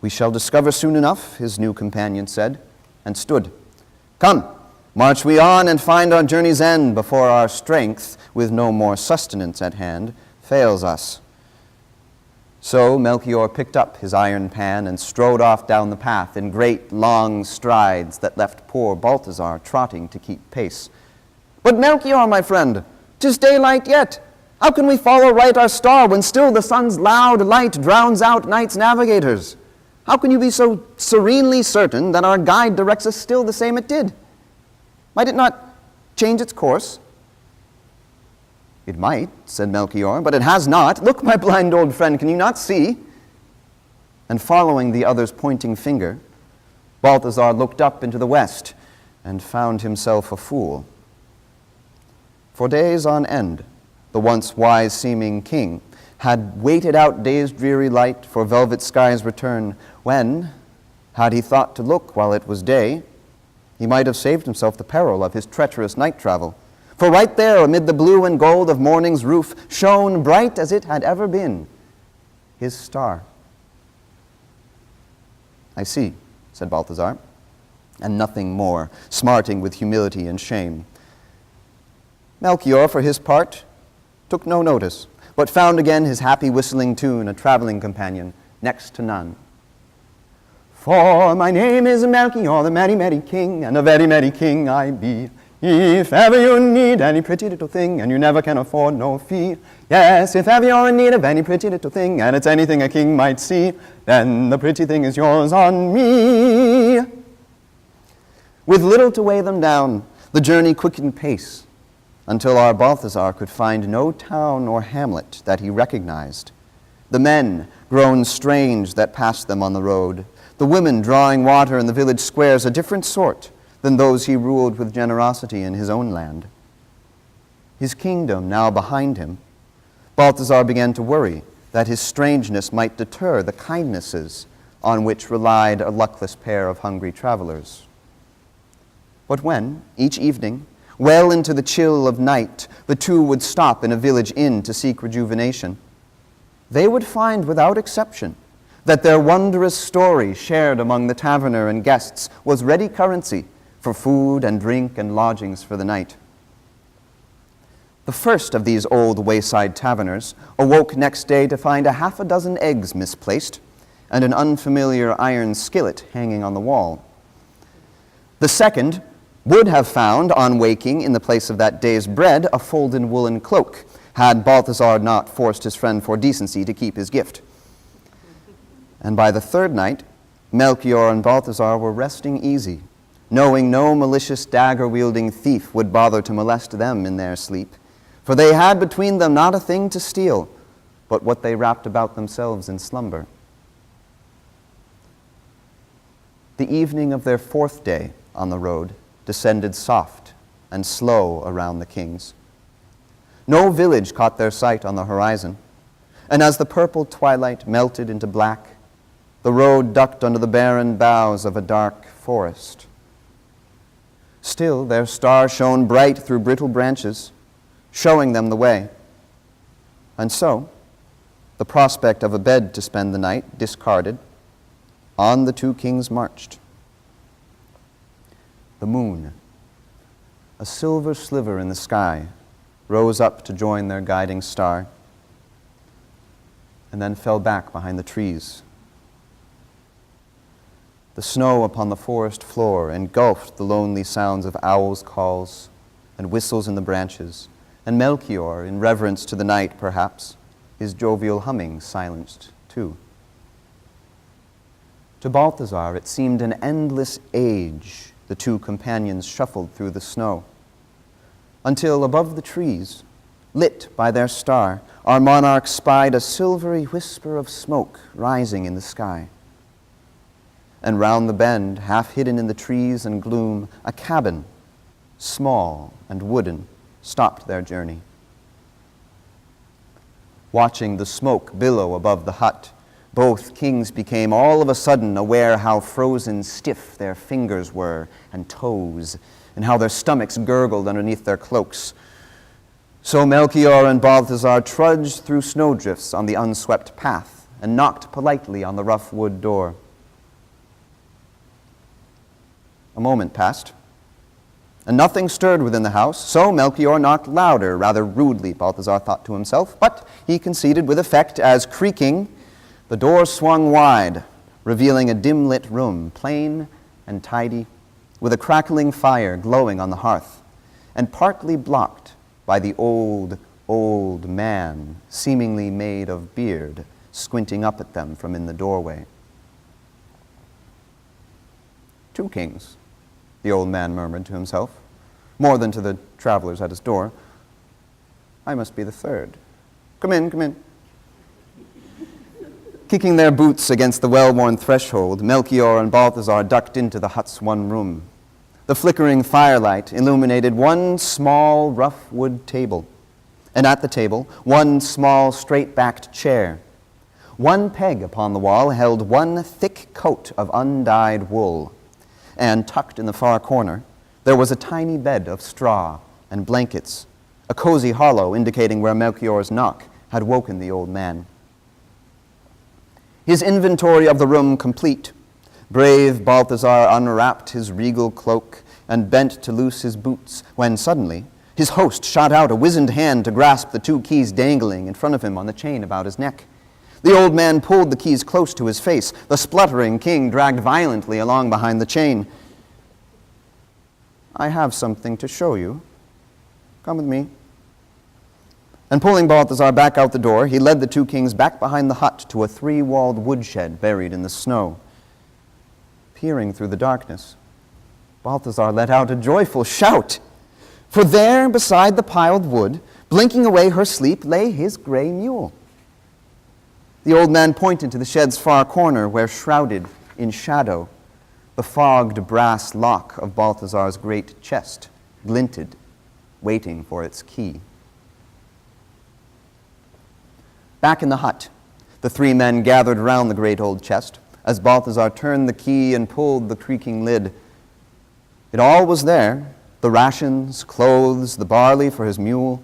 "We shall discover soon enough," his new companion said, and stood. "Come, march we on and find our journey's end before our strength, with no more sustenance at hand, fails us." So Melchior picked up his iron pan and strode off down the path in great long strides that left poor Balthazar trotting to keep pace. "But Melchior, my friend, 'tis daylight yet. How can we follow right our star when still the sun's loud light drowns out night's navigators? How can you be so serenely certain that our guide directs us still the same it did? Might it not change its course?" "It might," said Melchior, "but it has not. Look, my blind old friend, can you not see?" And following the other's pointing finger, Balthazar looked up into the west and found himself a fool. For days on end, the once wise-seeming king had waited out day's dreary light for velvet sky's return, when, had he thought to look while it was day, he might have saved himself the peril of his treacherous night travel. For right there, amid the blue and gold of morning's roof, shone, bright as it had ever been, his star. "I see," said Balthazar, and nothing more, smarting with humility and shame. Melchior, for his part, took no notice, but found again his happy whistling tune, a traveling companion, next to none. "For my name is Melchior, the merry, merry king, and a very merry king I be. If ever you need any pretty little thing, and you never can afford no fee, yes, if ever you're in need of any pretty little thing, and it's anything a king might see, then the pretty thing is yours on me." With little to weigh them down, the journey quickened pace, until our Balthazar could find no town or hamlet that he recognized. The men grown strange that passed them on the road, the women drawing water in the village squares a different sort than those he ruled with generosity in his own land. His kingdom now behind him, Balthazar began to worry that his strangeness might deter the kindnesses on which relied a luckless pair of hungry travelers. But when, each evening, well into the chill of night, the two would stop in a village inn to seek rejuvenation, they would find without exception that their wondrous story shared among the taverner and guests was ready currency for food and drink and lodgings for the night. The first of these old wayside taverners awoke next day to find 6 eggs misplaced and an unfamiliar iron skillet hanging on the wall. The second would have found, on waking, in the place of that day's bread, a folded woolen cloak, had Balthazar not forced his friend for decency to keep his gift. And by the third night, Melchior and Balthazar were resting easy, knowing no malicious dagger-wielding thief would bother to molest them in their sleep, for they had between them not a thing to steal, but what they wrapped about themselves in slumber. The evening of their 4th day on the road descended soft and slow around the kings. No village caught their sight on the horizon, and as the purple twilight melted into black, the road ducked under the barren boughs of a dark forest. Still, their star shone bright through brittle branches, showing them the way. And so, the prospect of a bed to spend the night discarded, on the 2 kings marched. The moon, a silver sliver in the sky, rose up to join their guiding star, and then fell back behind the trees. The snow upon the forest floor engulfed the lonely sounds of owls' calls and whistles in the branches, and Melchior, in reverence to the night perhaps, his jovial humming silenced too. To Balthazar it seemed an endless age the 2 companions shuffled through the snow, until above the trees, lit by their star, our monarch spied a silvery whisper of smoke rising in the sky. And round the bend, half hidden in the trees and gloom, a cabin, small and wooden, stopped their journey. Watching the smoke billow above the hut, both kings became all of a sudden aware how frozen stiff their fingers were and toes, and how their stomachs gurgled underneath their cloaks. So Melchior and Balthazar trudged through snowdrifts on the unswept path and knocked politely on the rough wood door. A moment passed, and nothing stirred within the house, so Melchior knocked louder, rather rudely, Balthazar thought to himself, but he conceded with effect as, creaking, the door swung wide, revealing a dim-lit room, plain and tidy, with a crackling fire glowing on the hearth, and partly blocked by the old man, seemingly made of beard, squinting up at them from in the doorway. 2 kings, the old man murmured to himself, more than to the travelers at his door. I must be the 3rd. Come in, come in. Kicking their boots against the well-worn threshold, Melchior and Balthazar ducked into the hut's one room. The flickering firelight illuminated one small, rough wood table, and at the table, one small, straight-backed chair. One peg upon the wall held one thick coat of undyed wool, and tucked in the far corner, there was a tiny bed of straw and blankets, a cozy hollow indicating where Melchior's knock had woken the old man. His inventory of the room complete, brave Balthazar unwrapped his regal cloak and bent to loose his boots, when suddenly his host shot out a wizened hand to grasp the 2 keys dangling in front of him on the chain about his neck. The old man pulled the keys close to his face. The spluttering king dragged violently along behind the chain. I have something to show you. Come with me. And pulling Balthazar back out the door, he led the 2 kings back behind the hut to a 3-walled woodshed buried in the snow. Peering through the darkness, Balthazar let out a joyful shout, for there, beside the piled wood, blinking away her sleep, lay his gray mule. The old man pointed to the shed's far corner, where, shrouded in shadow, the fogged brass lock of Balthazar's great chest glinted, waiting for its key. Back in the hut, the 3 men gathered round the great old chest as Balthazar turned the key and pulled the creaking lid. It all was there, the rations, clothes, the barley for his mule.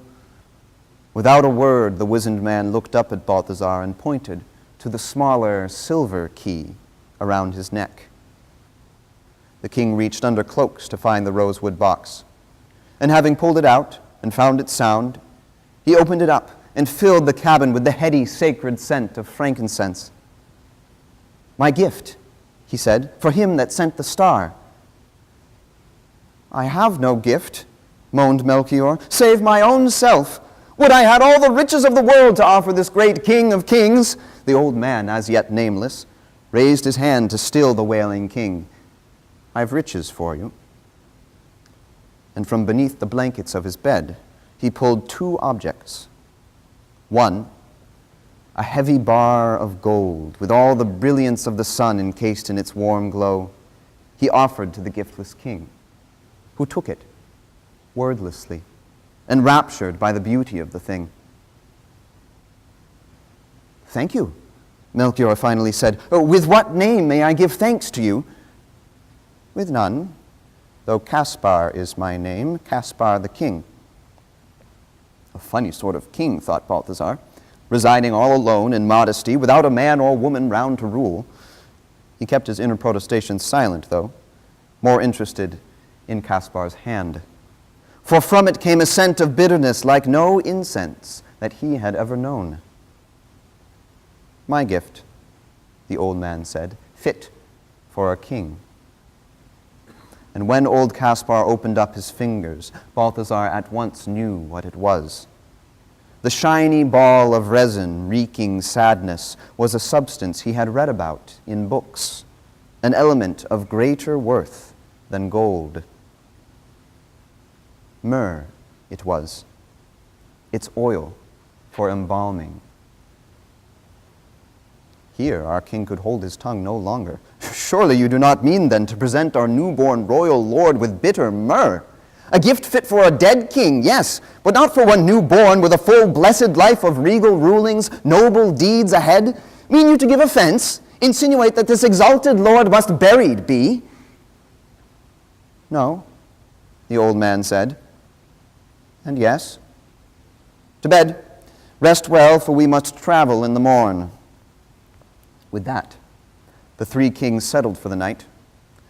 Without a word, the wizened man looked up at Balthazar and pointed to the smaller silver key around his neck. The king reached under cloaks to find the rosewood box. And having pulled it out and found it sound, he opened it up and filled the cabin with the heady, sacred scent of frankincense. "My gift," he said, "for him that sent the star." "I have no gift," moaned Melchior, "save my own self. Would I had all the riches of the world to offer this great King of kings." The old man, as yet nameless, raised his hand to still the wailing king. "I've riches for you." And from beneath the blankets of his bed, he pulled two objects. One, a heavy bar of gold, with all the brilliance of the sun encased in its warm glow, he offered to the giftless king, who took it, wordlessly, enraptured by the beauty of the thing. "Thank you," Melchior finally said. "With what name may I give thanks to you?" "With none, though Caspar is my name, Caspar the king." A funny sort of king, thought Balthasar, residing all alone in modesty, without a man or woman round to rule. He kept his inner protestations silent, though, more interested in Caspar's hand. For from it came a scent of bitterness like no incense that he had ever known. "My gift," the old man said, "fit for a king." And when old Caspar opened up his fingers, Balthasar at once knew what it was. The shiny ball of resin, reeking sadness, was a substance he had read about in books, an element of greater worth than gold. Myrrh it was, its oil for embalming. Here our king could hold his tongue no longer. "Surely you do not mean then to present our newborn royal lord with bitter myrrh? A gift fit for a dead king, yes, but not for one newborn with a full blessed life of regal rulings, noble deeds ahead. Mean you to give offense, insinuate that this exalted lord must buried be?" "No," the old man said, "and yes. To bed, rest well, for we must travel in the morn." With that, the three kings settled for the night,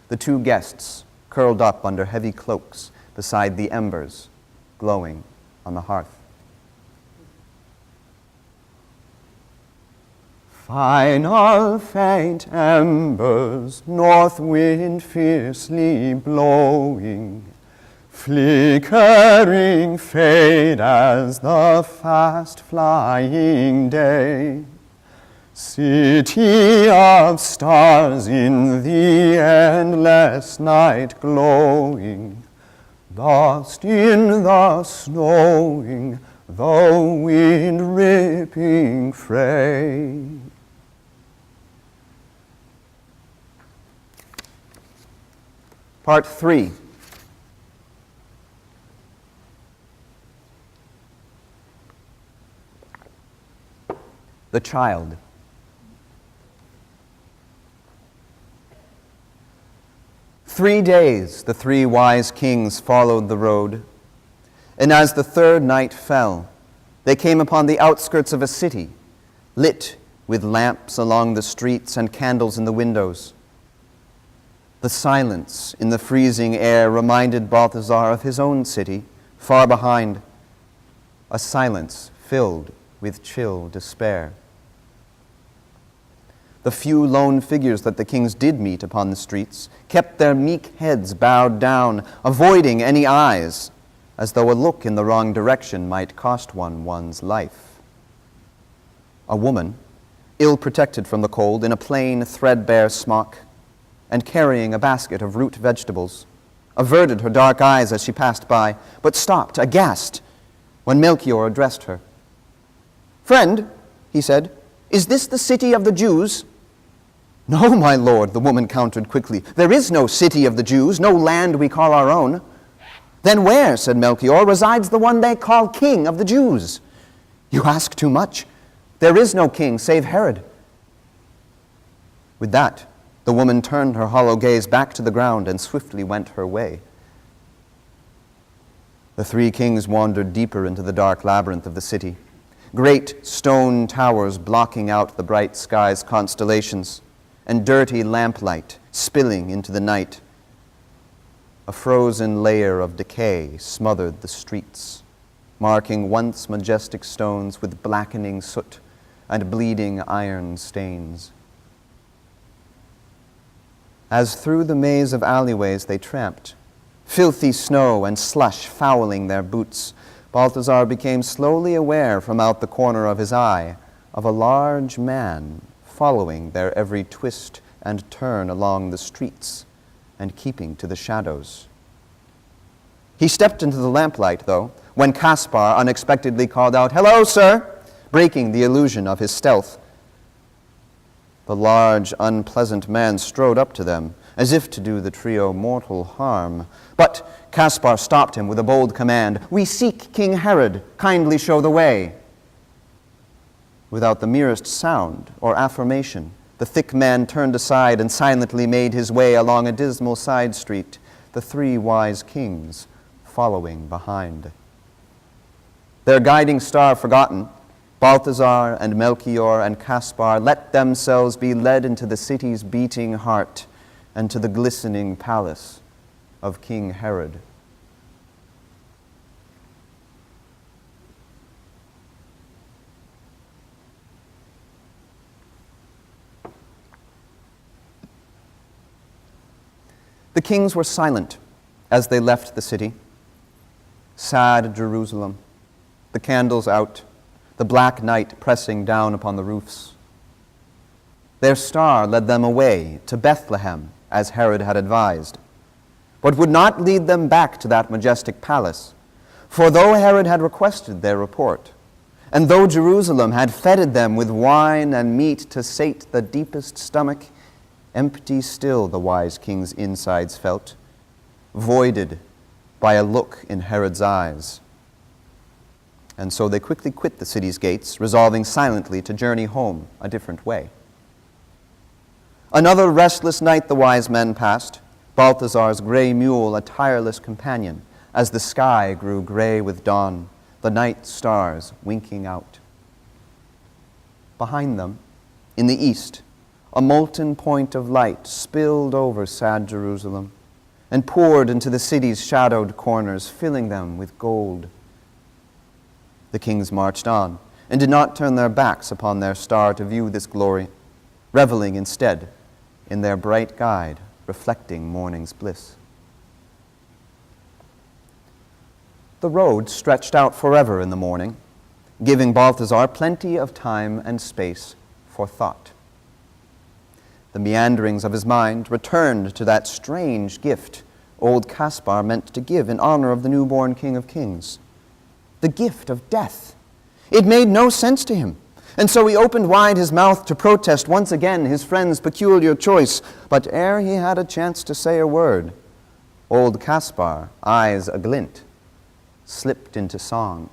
the two guests curled up under heavy cloaks beside the embers glowing on the hearth. Final faint embers, north wind fiercely blowing, flickering fade as the fast-flying day. City of stars in the endless night glowing, lost in the snowing, the wind ripping fray. Part 3. The child. "3 days the three wise kings followed the road, and as the third night fell, they came upon the outskirts of a city, lit with lamps along the streets and candles in the windows. The silence in the freezing air reminded Balthasar of his own city, far behind, a silence filled with chill despair. The few lone figures that the kings did meet upon the streets kept their meek heads bowed down, avoiding any eyes, as though a look in the wrong direction might cost one one's life. A woman, ill-protected from the cold, in a plain, threadbare smock, and carrying a basket of root vegetables, averted her dark eyes as she passed by, but stopped, aghast, when Melchior addressed her. "Friend," he said, "is this the city of the Jews?" "No, my lord," the woman countered quickly. "There is no city of the Jews, no land we call our own." "Then where," said Melchior, "resides the one they call King of the Jews?" "You ask too much. There is no king save Herod." With that, the woman turned her hollow gaze back to the ground and swiftly went her way. The three kings wandered deeper into the dark labyrinth of the city, great stone towers blocking out the bright sky's constellations, and dirty lamplight spilling into the night, A frozen layer of decay smothered the streets, marking once majestic stones with blackening soot and bleeding iron stains. As through the maze of alleyways they tramped, filthy snow and slush fouling their boots, Balthazar became slowly aware from out the corner of his eye of a large man following their every twist and turn along the streets and keeping to the shadows. He stepped into the lamplight, though, when Caspar unexpectedly called out, "Hello, sir," breaking the illusion of his stealth. The large, unpleasant man strode up to them, as if to do the trio mortal harm. But Caspar stopped him with a bold command, "We seek King Herod. Kindly show the way." Without the merest sound or affirmation, the thick man turned aside and silently made his way along a dismal side street, the three wise kings following behind. Their guiding star forgotten, Balthazar and Melchior and Caspar let themselves be led into the city's beating heart and to the glistening palace of King Herod. The kings were silent as they left the city. Sad Jerusalem, the candles out, the black night pressing down upon the roofs. Their star led them away to Bethlehem, as Herod had advised, but would not lead them back to that majestic palace. For though Herod had requested their report, and though Jerusalem had feted them with wine and meat to sate the deepest stomach, empty still the wise king's insides felt, voided by a look in Herod's eyes. And so they quickly quit the city's gates, resolving silently to journey home a different way. Another restless night the wise men passed, Balthazar's gray mule a tireless companion, as the sky grew gray with dawn, the night stars winking out. Behind them, in the east, a molten point of light spilled over sad Jerusalem and poured into the city's shadowed corners, filling them with gold. The kings marched on and did not turn their backs upon their star to view this glory, reveling instead in their bright guide, reflecting morning's bliss. The road stretched out forever in the morning, giving Balthazar plenty of time and space for thought. The meanderings of his mind returned to that strange gift old Caspar meant to give in honor of the newborn King of Kings. The gift of death. It made no sense to him, and so he opened wide his mouth to protest once again his friend's peculiar choice. But ere he had a chance to say a word, old Caspar, eyes aglint, slipped into song.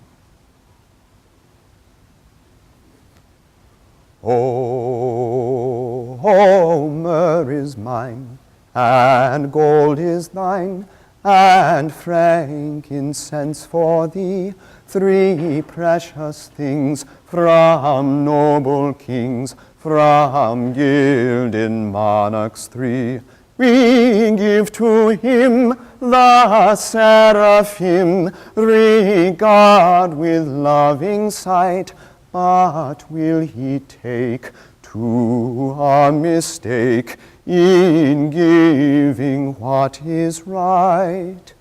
Oh, myrrh is mine, and gold is thine, and frankincense for thee, three precious things from noble kings, from gilded monarchs three. We give to him the seraphim, regard with loving sight, but will he take to a mistake in giving what is right?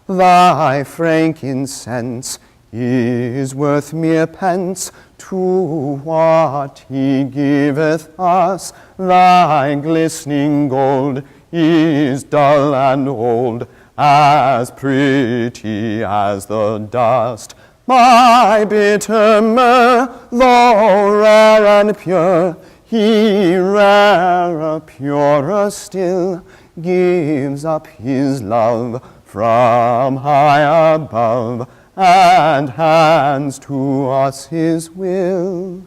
Thy frankincense is worth mere pence to what he giveth us. Thy glistening gold is dull and old, as pretty as the dust. My bitter myrrh, though rare and pure, he rarer, purer still, gives up his love from high above, and hands to us his will.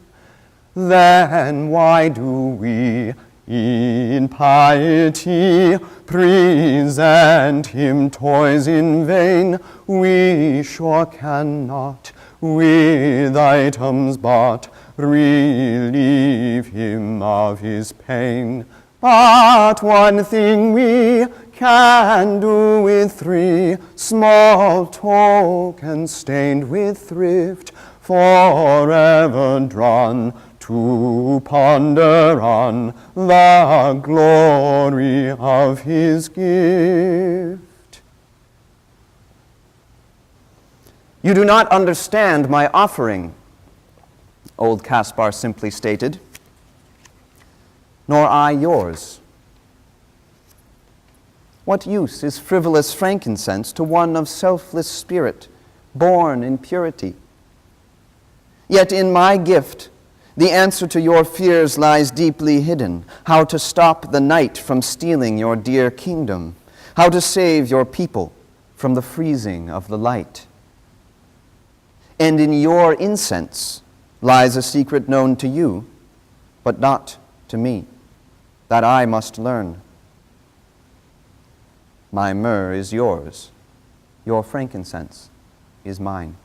Then why do we in piety present him toys in vain? We sure cannot, with items bought, relieve him of his pain. But one thing we can do with 3 small tokens stained with thrift, forever drawn to ponder on the glory of his gift. You do not understand my offering, old Caspar simply stated, nor I yours. What use is frivolous frankincense to one of selfless spirit, born in purity? Yet in my gift, the answer to your fears lies deeply hidden: how to stop the night from stealing your dear kingdom, how to save your people from the freezing of the light. And in your incense lies a secret known to you, but not to me, that I must learn. My myrrh is yours, your frankincense is mine.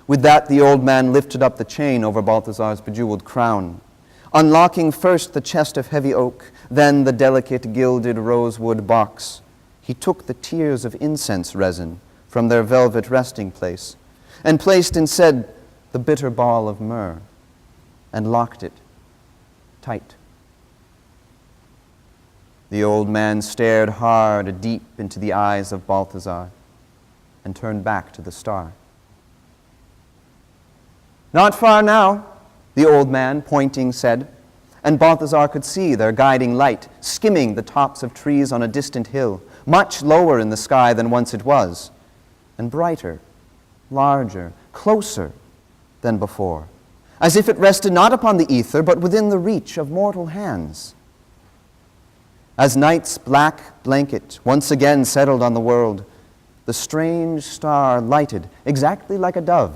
With that, the old man lifted up the chain over Balthazar's bejeweled crown, unlocking first the chest of heavy oak, then the delicate gilded rosewood box. He took the tears of incense resin from their velvet resting place, and placed instead the bitter ball of myrrh, and locked it tight. The old man stared hard, deep into the eyes of Balthazar, and turned back to the star. Not far now, the old man, pointing, said, and Balthazar could see their guiding light skimming the tops of trees on a distant hill, much lower in the sky than once it was, and brighter, larger, closer than before, as if it rested not upon the ether, but within the reach of mortal hands. As night's black blanket once again settled on the world, the strange star lighted exactly like a dove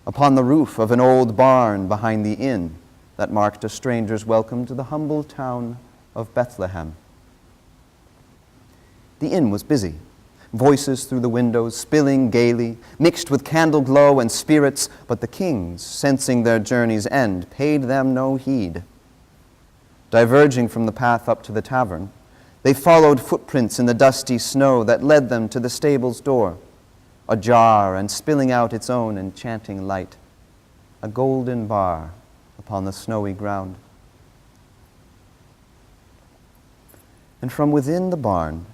upon the roof of an old barn behind the inn that marked a stranger's welcome to the humble town of Bethlehem. The inn was busy, voices through the windows spilling gaily, mixed with candle glow and spirits, but the kings, sensing their journey's end, paid them no heed. Diverging from the path up to the tavern, they followed footprints in the dusty snow that led them to the stable's door, ajar and spilling out its own enchanting light, a golden bar upon the snowy ground. And from within the barn,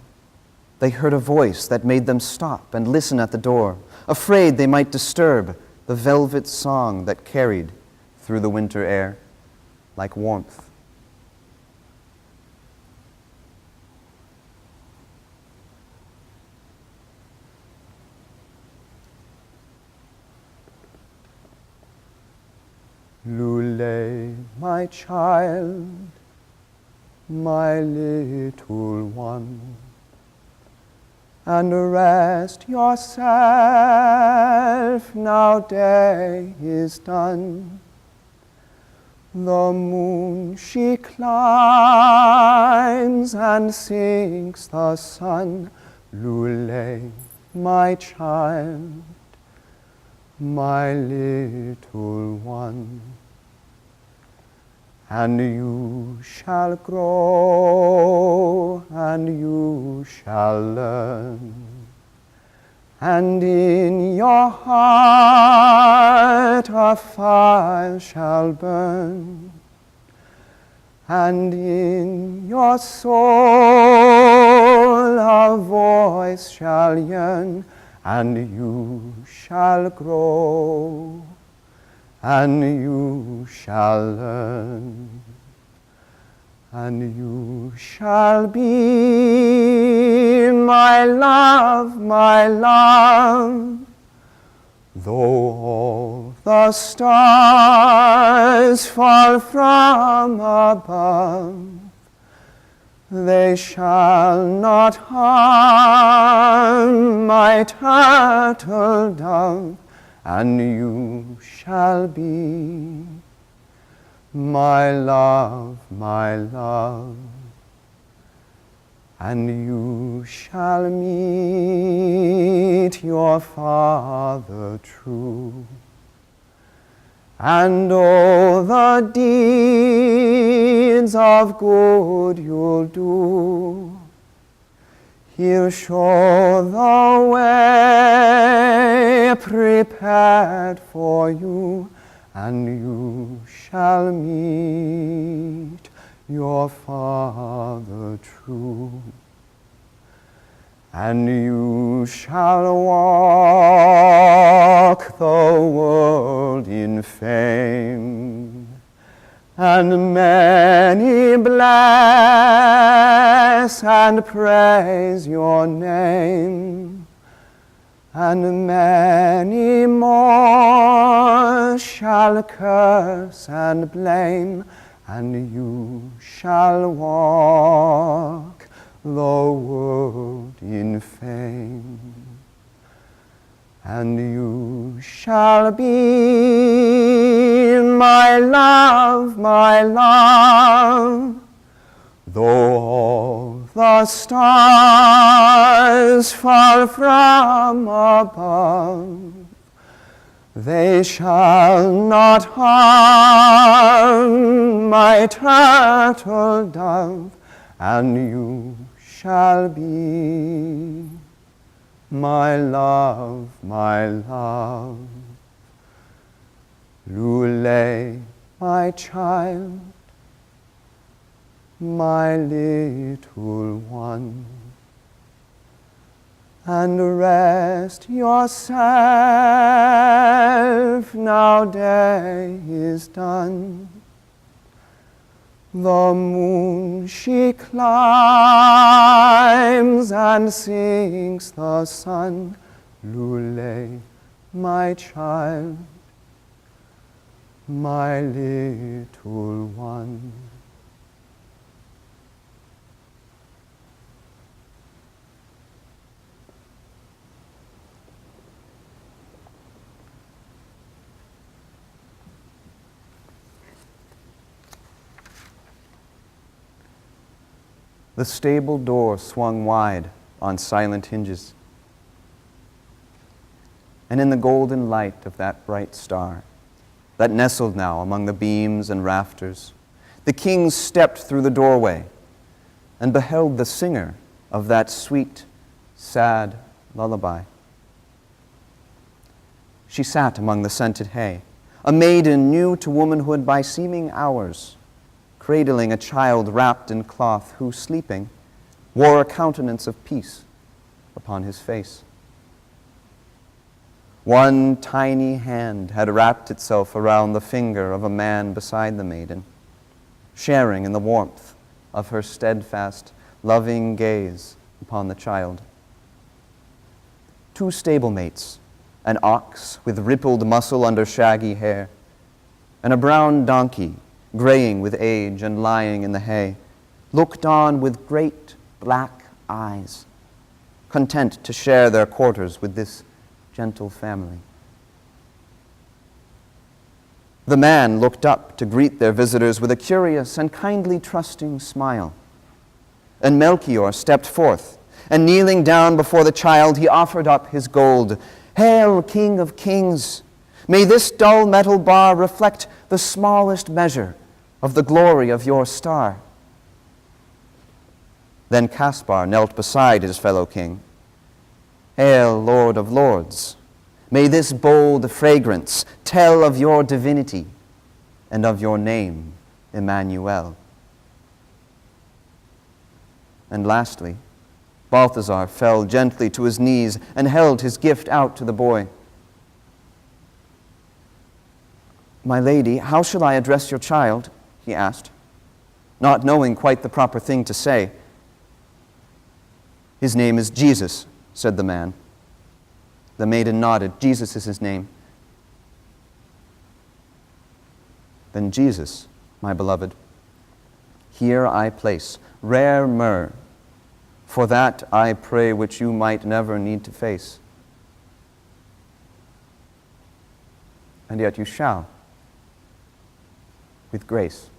they heard a voice that made them stop and listen at the door, afraid they might disturb the velvet song that carried through the winter air like warmth. Lule, my child, my little one, and rest yourself, now day is done. The moon she climbs and sinks the sun. Lule, my child, my little one, and you shall grow, and you shall learn, and in your heart a fire shall burn, and in your soul a voice shall yearn, and you shall grow, and you shall learn, and you shall be my love, my love. Though all the stars fall from above, they shall not harm my turtle dove, and you shall be my love, my love. And you shall meet your Father true, and all the deeds of good you'll do. He'll show the way prepared for you, and you shall meet your Father true. And you shall walk the world in fame, and many bless and praise your name, and many more shall curse and blame, and you shall walk the world in fame. And you shall be my love, though all the stars fall from above, they shall not harm my turtle dove, and you shall be my love, Lule, my child, my little one, and rest yourself, now day is done. The moon she climbs and sinks the sun. Lule, my child, my little one. The stable door swung wide on silent hinges, and in the golden light of that bright star that nestled now among the beams and rafters, the king stepped through the doorway and beheld the singer of that sweet, sad lullaby. She sat among the scented hay, a maiden new to womanhood by seeming hours, cradling a child wrapped in cloth who, sleeping, wore a countenance of peace upon his face. One tiny hand had wrapped itself around the finger of a man beside the maiden, sharing in the warmth of her steadfast, loving gaze upon the child. Two stablemates, an ox with rippled muscle under shaggy hair, and a brown donkey, graying with age and lying in the hay, looked on with great black eyes, content to share their quarters with this gentle family. The man looked up to greet their visitors with a curious and kindly trusting smile. And Melchior stepped forth, and kneeling down before the child, he offered up his gold. "Hail, King of Kings! May this dull metal bar reflect the smallest measure of the glory of your star." Then Caspar knelt beside his fellow king. "Hail, Lord of Lords! May this bold fragrance tell of your divinity and of your name, Emmanuel." And lastly, Balthazar fell gently to his knees and held his gift out to the boy. "My lady, how shall I address your child?" he asked, not knowing quite the proper thing to say. "His name is Jesus," said the man. The maiden nodded. "Jesus is his name." "Then Jesus, my beloved, here I place rare myrrh, for that I pray which you might never need to face. And yet you shall, with grace."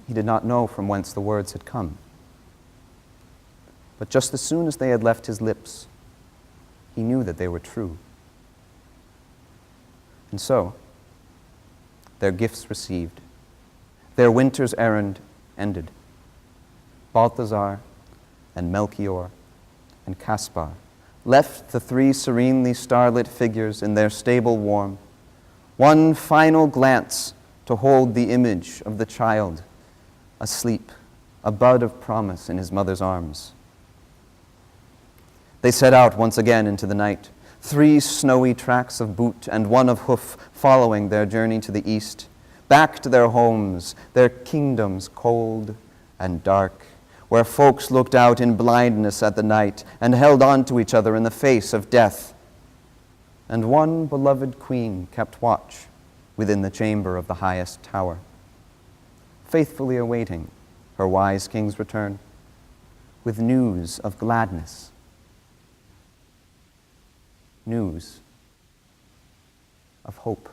He did not know from whence the words had come, But just as soon as they had left his lips, he knew that they were true. And so, their gifts received, their winter's errand ended. Balthazar and Melchior and Caspar left the three serenely starlit figures in their stable warm, one final glance to hold the image of the child asleep, a bud of promise in his mother's arms. They set out once again into the night, 3 snowy tracks of boot and 1 of hoof following their journey to the east, back to their homes, their kingdoms cold and dark, where folks looked out in blindness at the night and held on to each other in the face of death. And one beloved queen kept watch within the chamber of the highest tower, faithfully awaiting her wise king's return, with news of gladness, news of hope.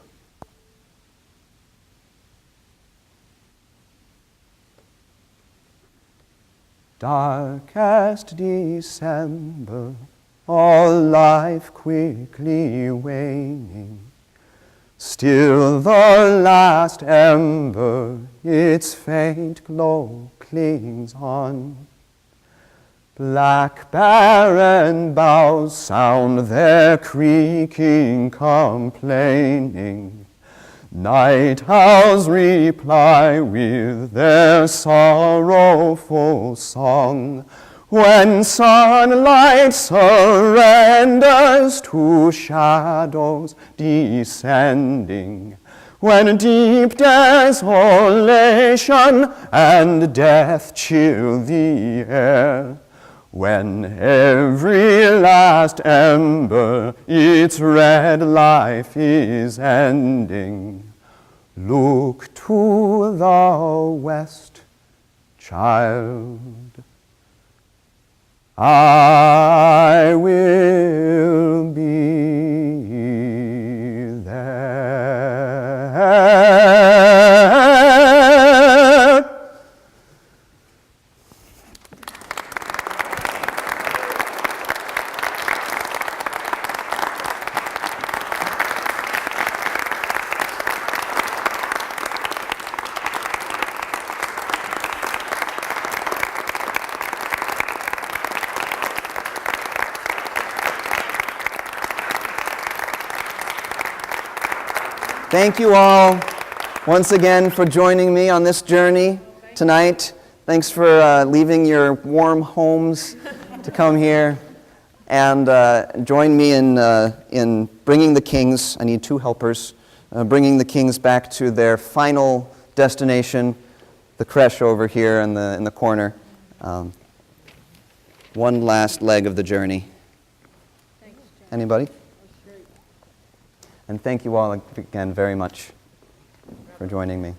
Darkest December, all life quickly waning, still the last ember, its faint glow clings on. Black barren boughs sound their creaking complaining. Night owls reply with their sorrowful song. When sunlight surrenders to shadows descending, when deep desolation and death chill the air, when every last ember its red life is ending, look to the west, child. I will be there. Thank you all once again for joining me on this journey tonight. Thanks for leaving your warm homes to come here and join me in bringing the kings. I need 2 helpers. Bringing the kings back to their final destination, the creche over here in the corner. One last leg of the journey. Thanks, Jack. Anybody? That was great. And thank you all again very much for joining me.